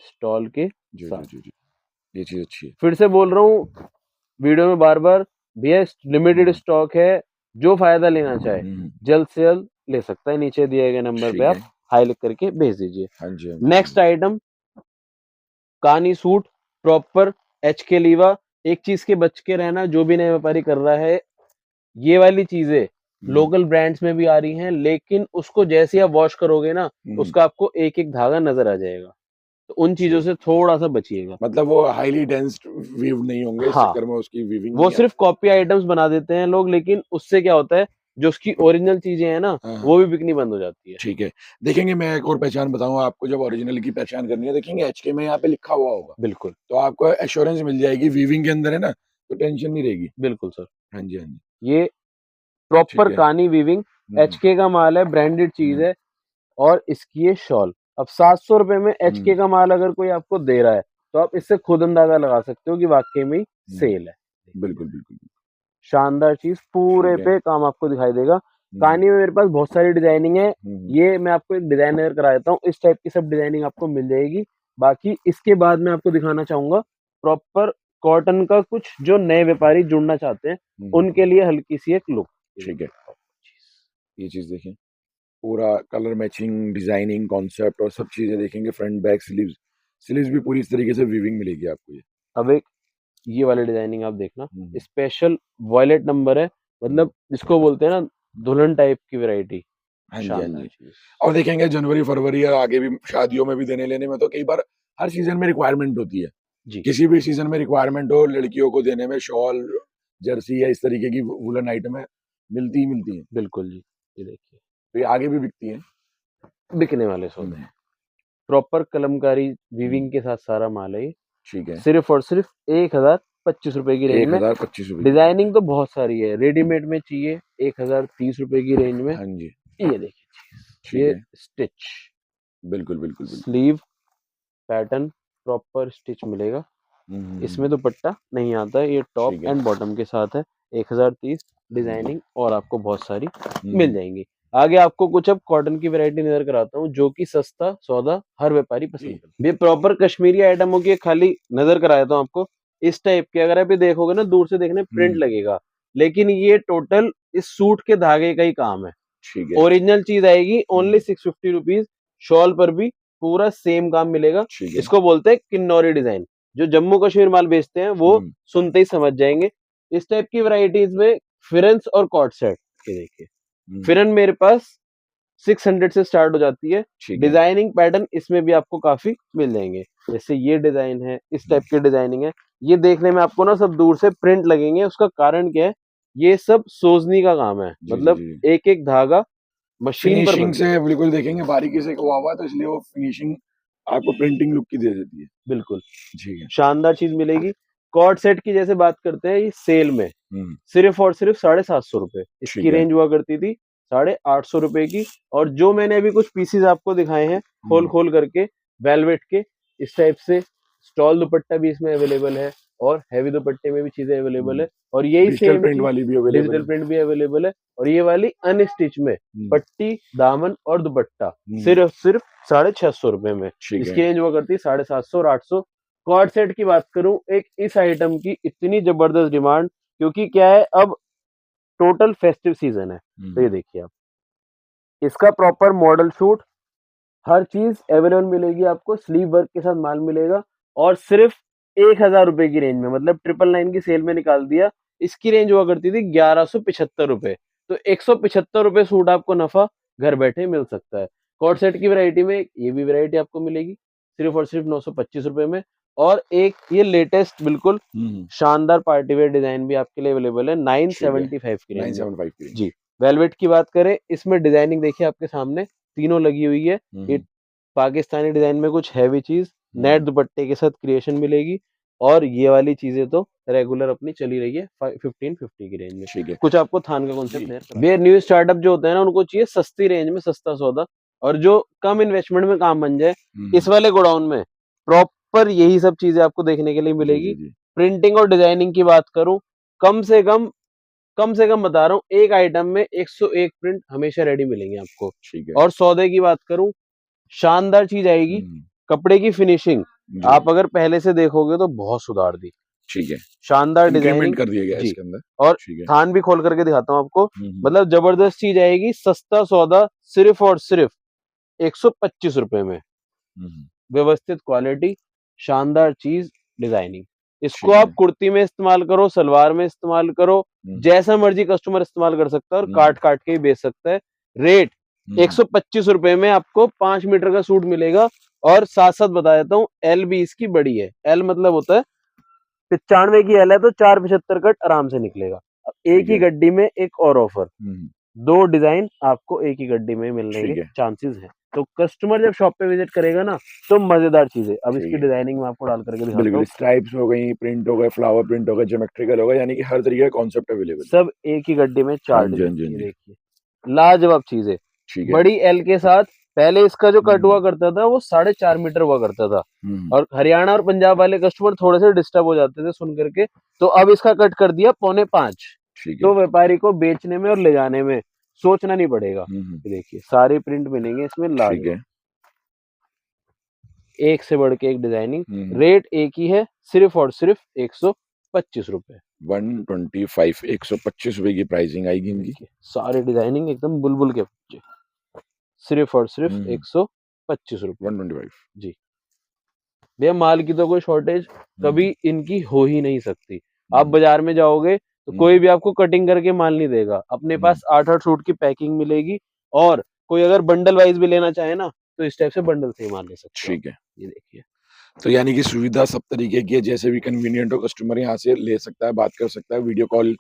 स्टॉल के जी, जी, साथ। जी, जी। ये चीज़ अच्छी है। फिर से बोल रहा हूँ वीडियो में बार बार, भैया लिमिटेड हुँ, स्टॉक है, जो फायदा लेना चाहे हुँ, हुँ। जल्द से जल्द ले सकता है। नीचे दिए गए नंबर पे ठीक आप है। हाई लिख करके भेज दीजिए। हाँ जी, हाँ जी, हाँ नेक्स्ट जी। आइटम, कानी सूट, प्रॉपर एच के लीवा। एक चीज के बच के रहना, जो भी नया व्यापारी कर रहा है, ये वाली चीजें हुँ, लोकल ब्रांड्स में भी आ रही हैं, लेकिन उसको जैसे ही आप वॉश करोगे ना, हुँ। उसका आपको एक एक धागा नजर आ जाएगा। तो उन चीजों ठीक। से थोड़ा सा बचिएगा। मतलब वो हाइली डेंस्ड वीव्ड नहीं होंगे, इस हाँ, चक्कर में उसकी वीविंग वो नहीं सिर्फ आती। कॉपी आइटम्स बना देते हैं लोग, लेकिन उससे क्या होता है, जो उसकी ओरिजिनल चीजें हैं ना, हाँ, हाँ। वो भी बिकनी बंद हो जाती है। ठीक है। देखेंगे मैं एक और पहचान बताऊँ आपको जब ओरिजिनल की पहचान करनी है, देखेंगे एचके में यहाँ पे लिखा हुआ होगा, बिल्कुल, तो आपको एश्योरेंस मिल जाएगी वीविंग के अंदर है ना, तो टेंशन नहीं रहेगी। बिल्कुल सर। हाँ जी, हाँ जी। ये प्रॉपर ठीक है। कानी वीविंग, हुँ, हुँ, एचके का माल है, ब्रांडेड चीज हुँ, है। और इसकी ये शॉल, अब 700 रुपए में एचके हुँ, का माल अगर कोई आपको दे रहा है, तो आप इससे खुद अंदाजा लगा सकते हो कि वाकई में हुँ। सेल है। बिल्कुल, बिल्कुल। शानदार चीज, पूरे ठीक है। पे काम आपको दिखाई देगा। हुँ, कहानी में मेरे पास बहुत सारी डिजाइनिंग है। हुँ, हुँ। ये मैं आपको एक डिजाइनर करा देता हूँ, इस टाइप की सब डिजाइनिंग आपको मिल जाएगी। बाकी इसके बाद मैं आपको दिखाना चाहूंगा प्रॉपर कॉटन का कुछ, जो नए व्यापारी जुड़ना चाहते हैं हुँ, हुँ। उनके लिए हल्की सी एक लुक। ठीक है, ये चीज देखें, पूरा कलर मैचिंग, डिजाइनिंग, कॉन्सेप्ट और सब चीजें देखेंगे। फ्रंट बैक स्लीव्स, स्लीव्स भी पूरी इस तरीके से वीविंग मिलेगी आपको। ये अब एक ये वाली डिजाइनिंग आप देखना, स्पेशल वॉयलेट नंबर है, मतलब जिसको बोलते हैं ना दुल्हन टाइप की वैरायटी। हाँ जी, हाँ जी। और देखेंगे जनवरी फरवरी या आगे भी शादियों में भी देने लेने में तो कई बार हर सीजन में रिक्वायरमेंट होती है जी। किसी भी सीजन में रिक्वायरमेंट हो, लड़कियों को देने में शॉल, जर्सी या इस तरीके की वुलन आइटमें मिलती ही मिलती हैं। बिल्कुल जी, ये देखिए, तो ये आगे भी बिकती हैं, बिकने वाले सौदे हैं। प्रॉपर कलमकारी वीविंग के साथ सारा माल है ये। ठीक है, सिर्फ और सिर्फ 1025 रुपए की रेंज में। 1025 रुपए। डिजाइनिंग तो बहुत सारी है, रेडीमेड में चाहिए 1030 रुपए की रेंज में। हाँ जी, ये देखिए, ठीक ये है, स्टिच, बिल्कुल बिल्कुल बिल्कुल। स्लीव पैटर्न प्रॉपर स्टिच मिलेगा। इसमें दुपट्टा नहीं आता है, ये टॉप ठीक है। एंड बॉटम के साथ है। 1030 डिजाइनिंग और आपको बहुत सारी मिल जाएंगी। आगे आपको कुछ अब कॉटन की वैरायटी नजर कराता हूँ जो कि सस्ता सौदा हर व्यापारी पसंद करता है। ये प्रॉपर कश्मीरी आइटमों की खाली नजर करा देता हूँ आपको। इस टाइप के अगर आप ये देखोगे ना, दूर से देखने प्रिंट लगेगा, लेकिन ये टोटल इस सूट के धागे का ही काम है। ठीक है, ओरिजिनल चीज आएगी ओनली 650 रुपीज। शॉल पर भी पूरा सेम काम मिलेगा। ठीक है, इसको बोलते हैं किन्नौरी डिजाइन। जो जम्मू कश्मीर माल बेचते हैं वो सुनते ही समझ जाएंगे। इस टाइप की वैरायटीज में फिरन्स और कॉट सेट, ये देखिए फिरन मेरे पास 600 से स्टार्ट हो जाती है। डिजाइनिंग पैटर्न इसमें भी आपको काफी मिल जाएंगे। जैसे ये डिजाइन है, इस टाइप की डिजाइनिंग है। ये देखने में आपको ना सब दूर से प्रिंट लगेंगे, उसका कारण क्या है, ये सब सोजनी का काम है। मतलब एक एक धागा मशीन पर फिनिशिंग से बिल्कुल देखेंगे, बारीकी से हुआ हुआ, तो इसलिए वो फिनिशिंग आपको प्रिंटिंग लुक की दे देती है। बिल्कुल ठीक है, शानदार चीज मिलेगी। कॉर्ड सेट की जैसे बात करते हैं, ये सेल में सिर्फ और सिर्फ 750 रुपए इसकी रेंज हुआ करती थी, 850 रुपए की। और जो मैंने अभी कुछ पीसीज आपको दिखाए हैं खोल खोल करके, वेलवेट के इस टाइप से, स्टॉल दुपट्टा भी इसमें अवेलेबल है और हैवी दुपट्टे में भी चीजें अवेलेबल है। और यही सेम प्रिंट वाली भी अवेलेबल, डिजिटल प्रिंट भी अवेलेबल है। और ये वाली अनस्टिच में पट्टी, दामन और दुपट्टा सिर्फ 650 रुपए में। इसकी रेंज हुआ करती है 750 और 800। कॉर्ड सेट की बात करूं, एक इस आइटम की इतनी जबरदस्त डिमांड, क्योंकि क्या है अब टोटल फेस्टिव सीजन है। तो ये देखिए आप, इसका प्रॉपर मॉडल शूट हर चीज अवेलेबल मिलेगी आपको। स्लीव वर्क के साथ माल मिलेगा और सिर्फ 1000 रुपए की रेंज में, मतलब 999 की सेल में निकाल दिया। इसकी रेंज हुआ करती थी 1175 रुपए। तो 175 रुपए सूट आपको नफा घर बैठे मिल सकता है। कॉर्ड सेट की वैरायटी में ये भी वैरायटी आपको मिलेगी सिर्फ और सिर्फ 925 रुपए में। और एक ये लेटेस्ट बिल्कुल शानदार पार्टीवेयर डिजाइन भी आपके लिए अवेलेबल है 975 की रेंज में। जी, वेलवेट की बात करें, इसमें डिजाइनिंग देखिए आपके सामने तीनों लगी हुई है। ये पाकिस्तानी डिजाइन में कुछ हैवी चीज नेट दुपट्टे के साथ क्रिएशन मिलेगी। और ये वाली चीजें तो रेगुलर अपनी चली रही है 1550 की रेंज में। कुछ आपको थान का कॉन्सेप्ट है। न्यू स्टार्टअप जो होता है ना, उनको चाहिए सस्ती रेंज में सस्ता सौदा और जो कम इन्वेस्टमेंट में काम बन जाए। इस वाले गोडाउन में प्रॉपर यही सब चीजें आपको देखने के लिए मिलेगी। प्रिंटिंग और डिजाइनिंग की बात करूं, कम से कम बता रहा हूँ, एक आइटम में 101 प्रिंट हमेशा रेडी मिलेंगे आपको। और सौदे की बात करूं, शानदार चीज आएगी। कपड़े की फिनिशिंग आप अगर पहले से देखोगे तो बहुत सुधार दी। ठीक है, शानदार डिजाइनिंग कर दिया गया इसके अंदर। और थान भी खोल करके दिखाता हूँ आपको। मतलब जबरदस्त चीज आएगी। सस्ता सौदा सिर्फ और सिर्फ 125 रुपए में। व्यवस्थित क्वालिटी, शानदार चीज, डिजाइनिंग। इसको आप कुर्ती में इस्तेमाल करो, सलवार में इस्तेमाल करो, जैसा मर्जी कस्टमर इस्तेमाल कर सकता है और काट काट के ही बेच सकता है। रेट 125 रुपए में आपको 5 मीटर का सूट मिलेगा। और साथ साथ बता देता हूँ, एल भी इसकी बड़ी है। एल मतलब होता है 95 की एल है तो 475 कट आराम से निकलेगा। एक ही गड्डी में एक और ऑफर, 2 डिजाइन आपको एक ही गड्डी में मिलने के चांसेस हैं। तो कस्टमर जब शॉप पे विजिट करेगा ना, तो मजेदार चीज है। अब इसकी डिजाइनिंग में आपको डाल करके दिखाता हूं। स्ट्राइप्स हो गई, प्रिंट हो गए, फ्लावर प्रिंट हो गए, ज्योमेट्रिकल हो गए, यानी कि हर तरीके का कॉन्सेप्ट अवेलेबल, सब एक ही गड्डी में 4 डिजाइन। देखिए लाजवाब चीज है। बड़ी एल के साथ पहले इसका जो कट हुआ करता था वो 4.5 मीटर हुआ करता था। और हरियाणा और पंजाब वाले कस्टमर थोड़े से डिस्टर्ब हो जाते थे सुन करके, तो अब इसका कट कर दिया 4.25। तो व्यापारी को बेचने में और ले जाने में सोचना नहीं पड़ेगा। देखिए सारे प्रिंट मिलेंगे इसमें लाजवाब, एक से बढ़ के एक डिजाइनिंग। रेट एक ही है, सिर्फ और सिर्फ 125 रुपए। 125, 125 रुपए की प्राइसिंग आएगी इनकी। सारे डिजाइनिंग एकदम बुलबुल के बच्चे, सिर्फ और सिर्फ 125 रुपए। 125 जी भैया, माल की तो कोई शॉर्टेज कभी इनकी हो ही नहीं सकती। आप बाजार में जाओगे तो कोई भी आपको कटिंग करके माल नहीं देगा। अपने पास 8-8 सूट की पैकिंग मिलेगी, और कोई अगर बंडल वाइज भी लेना चाहे ना तो इस टाइप से बंडल से ही माल ले सकते हो। ठीक है, ये देखिए, तो यानी कि सुविधा सब तरीके की है, जैसे भी कन्वीनियंट हो कस्टमर यहाँ से ले सकता है, बात कर सकता है, video call,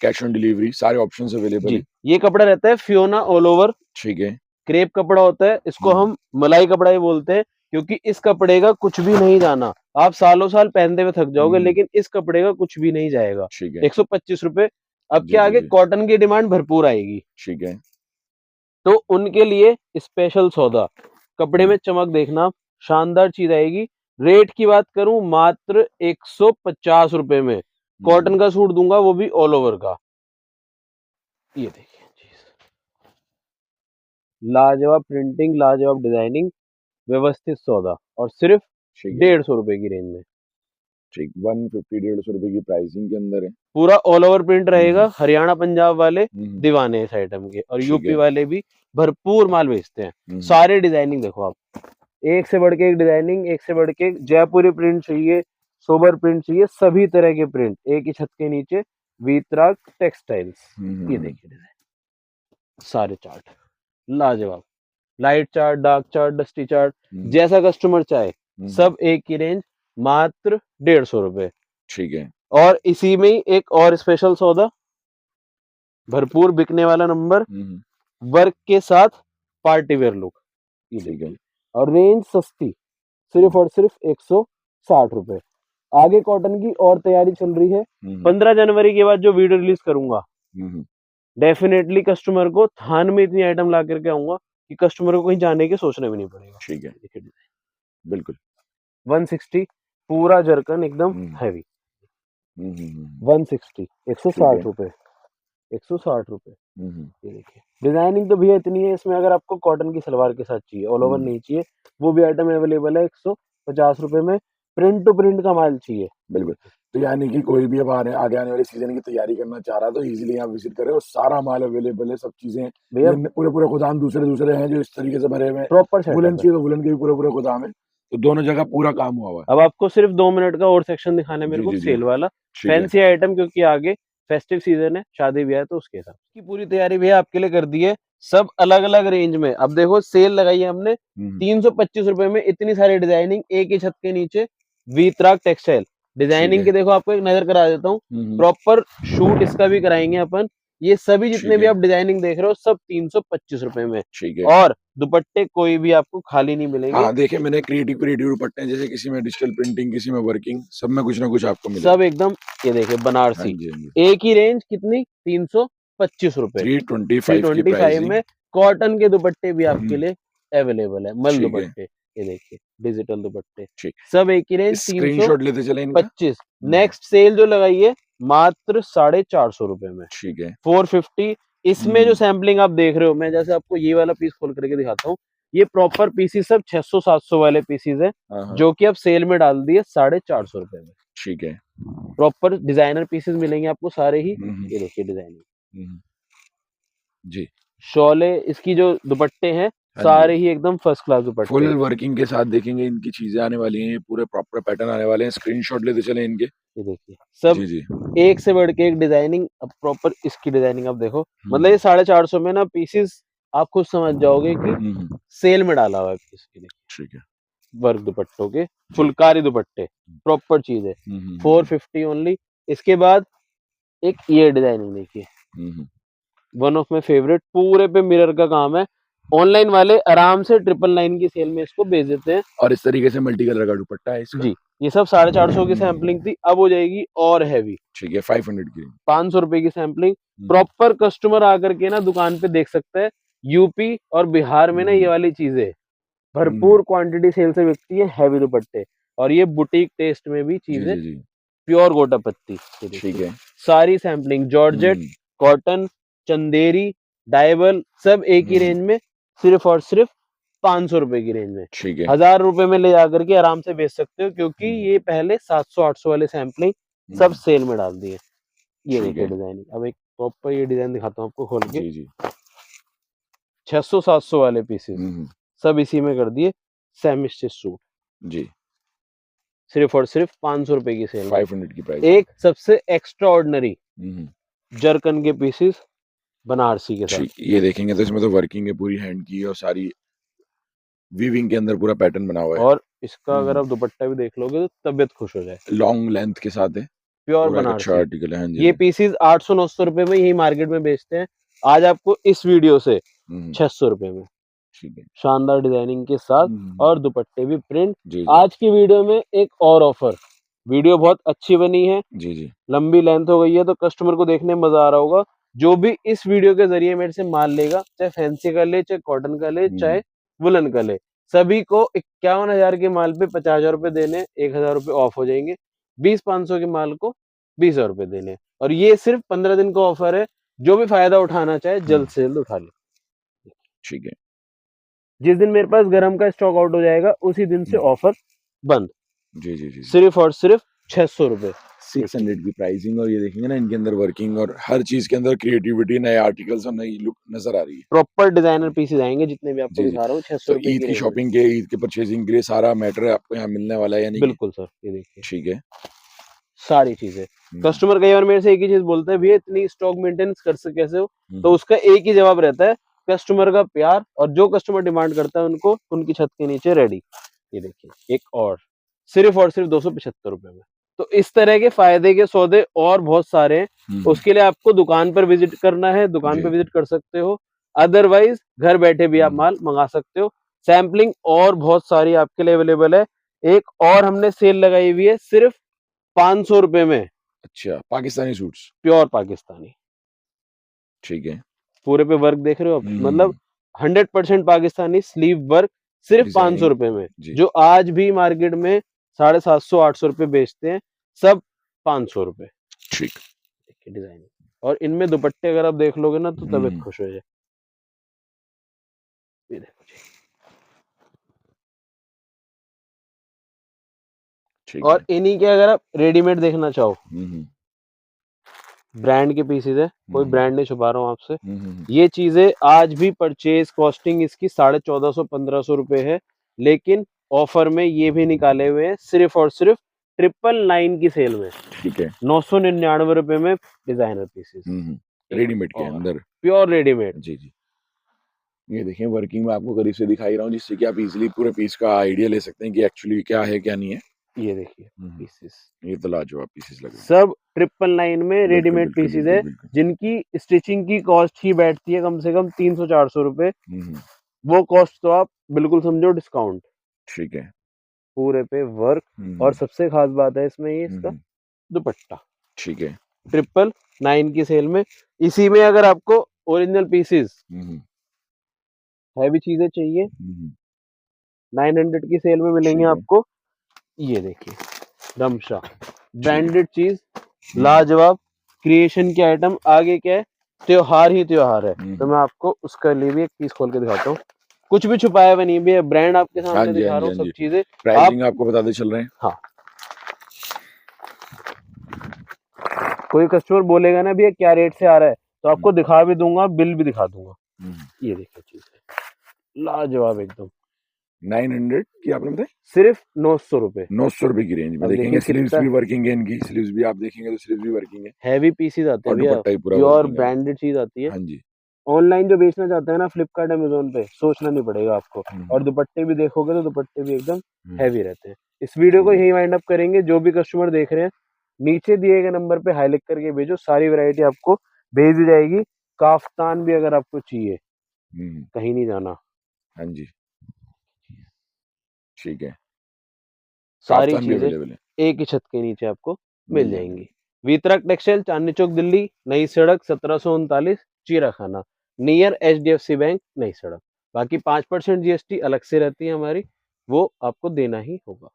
cash on delivery, सारे ऑप्शंस अवेलेबल जी है। ये कपड़ा रहता है फियोना ऑल ओवर, ठीक है, क्रेप कपड़ा होता है, इसको हम मलाई कपड़ा ही बोलते हैं, क्योंकि इस कपड़े का कुछ भी नहीं जाना। आप सालों साल पहनते हुए थक जाओगे, लेकिन इस कपड़े का कुछ भी नहीं जाएगा। ठीक है, 125 रुपए। अब जी, क्या जी, आगे जी। कॉटन की डिमांड भरपूर आएगी, ठीक है, तो उनके लिए स्पेशल सौदा। कपड़े में चमक देखना, शानदार चीज आएगी। रेट की बात करूं, मात्र 150 रुपए में कॉटन का सूट दूंगा, वो भी ऑल ओवर का। ये देखिए चीज, लाजवाब प्रिंटिंग, लाजवाब डिजाइनिंग, व्यवस्थित सौदा, और सिर्फ ठीक है, 150 रुपए की रेंज में। ठीक, 150, 150 रुपए की प्राइसिंग के अंदर है। पूरा ऑल ओवर प्रिंट रहेगा। हरियाणा पंजाब वाले दीवाने इस आइटम के, और ठीक यूपी है, वाले भी भरपूर माल बेचते हैं। सारे डिजाइनिंग देखो आप, एक से बढ़ के एक डिजाइनिंग, एक से बढ़ के एक। जयपुरी प्रिंट चाहिए, सोबर प्रिंट चाहिए, सभी तरह के प्रिंट एक ही छत के नीचे। वीतराग टेक्सटाइल्स। ये देखिए डिजाइन, सारे चार्ट लाजवाब, light chart, dark chart, dusty chart, जैसा कस्टमर चाहे, सब एक ही रेंज, मात्र 150 रुपए। ठीक है, और इसी में ही एक और स्पेशल सौदा, भरपूर बिकने वाला नंबर, वर्क के साथ पार्टी वेयर लुक। ठीक है, और रेंज सस्ती, सिर्फ और सिर्फ 160 रुपए। आगे कॉटन की और तैयारी चल रही है। 15 जनवरी के बाद जो वीडियो रिलीज करूंगा, डेफिनेटली कस्टमर को थान में इतनी आइटम ला करके आऊंगा कि कस्टमर को कहीं जाने के सोचना भी नहीं पड़ेगा। ठीक है, बिल्कुल। 160, पूरा जरकन एकदम हैवी। 160, 160 रुपए, 160 रुपए। ये देखिए डिजाइनिंग तो भैया इतनी है इसमें। अगर आपको कॉटन की सलवार के साथ चाहिए, ऑल ओवर नहीं चाहिए, वो भी आइटम अवेलेबल है 150 रुपए में। प्रिंट टू प्रिंट का माल चाहिए, बिल्कुल। तो यानी कि कोई भी अब आगे आने वाले सीजन की तैयारी करना चाह रहा है तो इजीली यहाँ विजिट करे, और सारा माल अवेलेबल है, सब चीजें भैया। पूरे गोदाम दूसरे हैं जो इस तरीके से भरे हुए हैं। प्रॉपर वुलन चाहिए तो वुलन के भी पूरे गोदाम है, तो दोनों जगह पूरा काम हुआ है। अब आपको सिर्फ 2 मिनट का और सेक्शन दिखाना है मेरे को, सेल वाला, फैंसी आइटम, क्योंकि आगे फेस्टिव सीजन है, शादी भी है, तो उसके हिसाब की पूरी तैयारी भी आपके लिए कर दी है। सब अलग अलग रेंज में। अब देखो सेल लगाई है हमने 325 रुपए में, इतनी सारी डिजाइनिंग एक ही छत के नीचे। वीतराग टेक्सटाइल डिजाइनिंग के देखो, आपको एक नजर करा देता हूँ। प्रॉपर शूट इसका भी कराएंगे अपन। ये सभी जितने भी आप डिजाइनिंग देख रहे हो, सब 325 रुपए में। ठीक है, और दुपट्टे कोई भी आपको खाली नहीं मिलेंगे। हाँ, देखिए मैंने क्रिएटिव दुपट्टे हैं, जैसे किसी में डिजिटल प्रिंटिंग, किसी में वर्किंग, सब में कुछ ना कुछ आपको मिलेगा। सब एकदम, ये देखिए बनारसी, एक ही रेंज कितनी, 325 रुपए। 325 में कॉटन के दुपट्टे भी आपके लिए अवेलेबल है। मल दुपट्टे, ये देखिए डिजिटल दुपट्टे, सब एक ही रेंज, 325। नेक्स्ट सेल जो लगाई है मात्र 450 रुपए में। ठीक है, 450। इसमें जो सैम्पलिंग आप देख रहे हो, मैं जैसे आपको ये वाला पीस खोल करके दिखाता हूँ। ये प्रॉपर पीसीस सब 600-700 वाले पीसीस है, जो कि अब सेल में डाल दिए 450 रुपए में। ठीक है, प्रॉपर डिजाइनर पीसेस मिलेंगे आपको सारे ही। ये देखिए डिजाइनिंग जी। शोले, इसकी जो दुपट्टे हैं सारे ही एकदम फर्स्ट क्लास दुपट्टे, फुल वर्किंग के साथ देखेंगे। इनकी चीजें आने वाली हैं, पूरे प्रॉपर पैटर्न आने वाले हैं। स्क्रीनशॉट लेते चले इनके। ये देखिए सब जी, एक से बढ़ के एक डिजाइनिंग। अब प्रॉपर इसकी डिजाइनिंग आप देखो, मतलब ये 450 में ना पीसेस, आप खुद समझ जाओगे कि सेल में डाला हुआ है पीस के लिए। ठीक है, वर्क दुपट्टों के, फुलकारी दुपट्टे, प्रॉपर चीज है। 450 ओनली। इसके बाद एक ये डिजाइनिंग देखिए, वन ऑफ माई फेवरेट, पूरे पे मिरर का काम है। ऑनलाइन वाले आराम से 999 की सेल में इसको बेच देते हैं। और इस तरीके से मल्टी कलर का दुपट्टा है इसका। जी, ये सब 450 की सैम्पलिंग थी, अब हो जाएगी और हैवी। ठीक है, 500 की, 500 रुपए की सैम्पलिंग। प्रॉपर कस्टमर आकर के ना दुकान पे देख सकते हैं। यूपी और बिहार में ना ये वाली चीजें भरपूर क्वांटिटी सेल से बिकती है, हैवी दुपट्टे। और ये बुटीक टेस्ट में भी चीजें, प्योर गोटा पत्ती। ठीक है, सारी sampling, georgette, cotton, Chanderi, dyeable, सब एक ही रेंज में, सिर्फ और सिर्फ 500 रुपए की रेंज में। ठीक है, 1000 रुपए में ले जाकर के आराम से बेच सकते हो, क्योंकि ये पहले 700-800 वाले सैम्पलिंग सब सेल में डाल दिए। ये देखिए डिजाइन। अब एक प्रॉपर ये डिजाइन दिखाता हूँ आपको खोल के। जी जी 600-700 वाले पीसेस सब इसी में कर दिए। सेमी स्टिच सूट जी सिर्फ और सिर्फ 500 रुपए की सेल में। 500 की प्राइस। एक सबसे एक्स्ट्रा ऑर्डिनरी जरकन के पीसेस बनारसी के साथ। ठीक, ये देखेंगे तो इसमें तो वर्किंग है पूरी हैंड की और सारी वीविंग के अंदर पूरा पैटर्न बना हुआ है। और इसका अगर आप दुपट्टा भी देख लोगे तो तबियत खुश हो जाए। लॉन्ग लेंथ के साथ है, प्योर पूरा एक अच्छा बनारसी। आर्टिकल है। हाँ जी ये पीसेस 800-900 रुपए में यही मार्केट में बेचते हैं, आज आपको इस वीडियो से 600 रुपए में। ठीक है, शानदार डिजाइनिंग के साथ और दुपट्टे भी प्रिंट। जी आज की वीडियो में एक और ऑफर, वीडियो बहुत अच्छी बनी है, जी जी लंबी लेंथ हो गई है तो कस्टमर को देखने में मजा आ रहा होगा। जो भी इस वीडियो के जरिए मेरे से माल लेगा, चाहे फैंसी का ले, चाहे कॉटन का ले, चाहे वुलन का ले, सभी को 51,000 के माल पे 50,000 रुपए देने, 1,000 रुपए ऑफ हो जाएंगे। 20-500 के माल को 20,000 रुपए देने। और ये सिर्फ 15 दिन का ऑफर है, जो भी फायदा उठाना चाहे जल्द से जल्द उठा ले। ठीक है, जिस दिन मेरे पास गरम का स्टॉक आउट हो जाएगा उसी दिन से ऑफर बंद। जी जी जी सिर्फ और सिर्फ 600 रुपए 600 की प्राइसिंग। और ये देखेंगे ना इनके अंदर वर्किंग और हर चीज के अंदर क्रिएटिविटी, नए आर्टिकल्स और नई लुक नजर आ रही है। प्रॉपर डिजाइनर पीसेस आएंगे जितने भी आपको दिखा रहा हूँ 600 तो रुपए ईद की शॉपिंग के, ईद के परचेजिंग के लिए सारा मैटर आपको यहाँ मिलने वाला है, यानी बिल्कुल सर। ये देखिए ठीक है, सारी चीजें। कस्टमर कई बार मेरे से एक ही चीज बोलते हैं, भैया इतनी स्टॉक मेंटेनेंस कर सकते कैसे हो, तो उसका एक ही जवाब रहता है, कस्टमर का प्यार। और जो कस्टमर डिमांड करता है उनको उनकी छत के नीचे रेडी। ये देखिए एक और सिर्फ 275 रुपए में। तो इस तरह के फायदे के सौदे और बहुत सारे हैं। उसके लिए आपको दुकान पर विजिट करना है, दुकान पर विजिट कर सकते हो, अदरवाइज घर बैठे भी आप माल मंगा सकते हो। सैम्पलिंग और बहुत सारी आपके लिए अवेलेबल है। एक और हमने सेल लगाई हुई है सिर्फ 500 रुपए में। अच्छा, पाकिस्तानी सूट्स, प्योर पाकिस्तानी। ठीक है, पूरे पे वर्क देख रहे हो आप, मतलब 100% पाकिस्तानी स्लीव वर्क, सिर्फ 500 रुपए में। जो आज भी मार्केट में 750-800 रुपए बेचते हैं, सब 500 रुपए। ठीक, देखिए डिजाइन। और इनमें दुपट्टे अगर आप देख लोगे ना तो तबीयत खुश हो जाए। ये देखो जी। ठीक और इन्हीं के अगर आप रेडीमेड देखना चाहो, है, ब्रांड के पीसेस है, कोई ब्रांड नहीं छुपा रहा हूँ आपसे। ये चीजें आज भी परचेज कॉस्टिंग इसकी 1450-1500 रुपए है, लेकिन ऑफर में ये भी निकाले हुए हैं सिर्फ और सिर्फ 999 की सेल में। ठीक है, 999 रुपए में डिजाइनर पीसेस रेडीमेड के अंदर, प्योर रेडीमेड। जी जी। ये देखिए वर्किंग में आपको करीब से दिखाई रहा हूँ, जिससे कि आप इजीली पूरे पीस का आइडिया ले सकते हैं कि एक्चुअली क्या है क्या नहीं है। ये देखिए पीसेस, ये तो लाजवाब पीसेस लग रहे हैं। सब 999 में रेडीमेड पीसेस है, जिनकी स्टिचिंग की कॉस्ट ही बैठती है कम से कम 300-400 रुपए। वो कॉस्ट तो आप बिल्कुल समझो डिस्काउंट। ठीक है, पूरे पे वर्क। और सबसे खास बात है इसमें ये इसका दुपट्टा। ठीक है, 999 की सेल में। इसी में अगर आपको ओरिजिनल पीसेस हैवी चीजें चाहिए, 900 की सेल में मिलेंगे आपको। ये देखिए रमशा ब्रांडेड चीज, लाजवाब क्रिएशन के आइटम। आगे क्या है, त्योहार ही त्योहार है, तो मैं आपको उसका लिए भी एक पीस खोल के दिखाता हूँ। कुछ भी छुपाया हुआ नहीं है, ब्रांड आपके सामने दिखा रहा हूँ, सब चीजें। प्राइसिंग आपको बताते चल रहे हैं। हाँ, कोई कस्टमर बोलेगा ना भैया क्या रेट से आ रहा है, तो आपको दिखा भी दूंगा, बिल भी दिखा दूंगा। ये देखिए चीज लाजवाब एकदम। 900 की आपने बताया, सिर्फ 900 रुपए। 900 रुपए की रेंज में देखेंगे। स्लीव्स भी वर्किंग है इनकी, स्लीव्स भी आप देखेंगे तो स्लीव्स भी वर्किंग है। हैवी पीसेस आते हैं भैया, प्योर ब्रांडेड चीज आती है। हाँ जी। ऑनलाइन जो बेचना चाहते हैं ना फ्लिपकार्ट अमेजोन पे, सोचना नहीं पड़ेगा आपको। और दुपट्टे भी देखोगे तो दुपट्टे भी एकदम हैवी रहते हैं। इस वीडियो को यही वाइंड अप करेंगे। जो भी कस्टमर देख रहे हैं, नीचे दिए गए नंबर पे हाई लिख करके भेजो, सारी वैरायटी आपको भेज दी जाएगी। काफ्तान भी अगर आपको चाहिए, कहीं नहीं जाना। हाँ जी, ठीक है, सारी चीजें एक ही छत के नीचे आपको मिल जाएंगी। वितरक टेक्सटाइल, चांदनी चौक, दिल्ली, नई सड़क 1739, चीराखाना, नियर HDFC बैंक, नई सड़क। बाकी 5% GST अलग से रहती है हमारी, वो आपको देना ही होगा।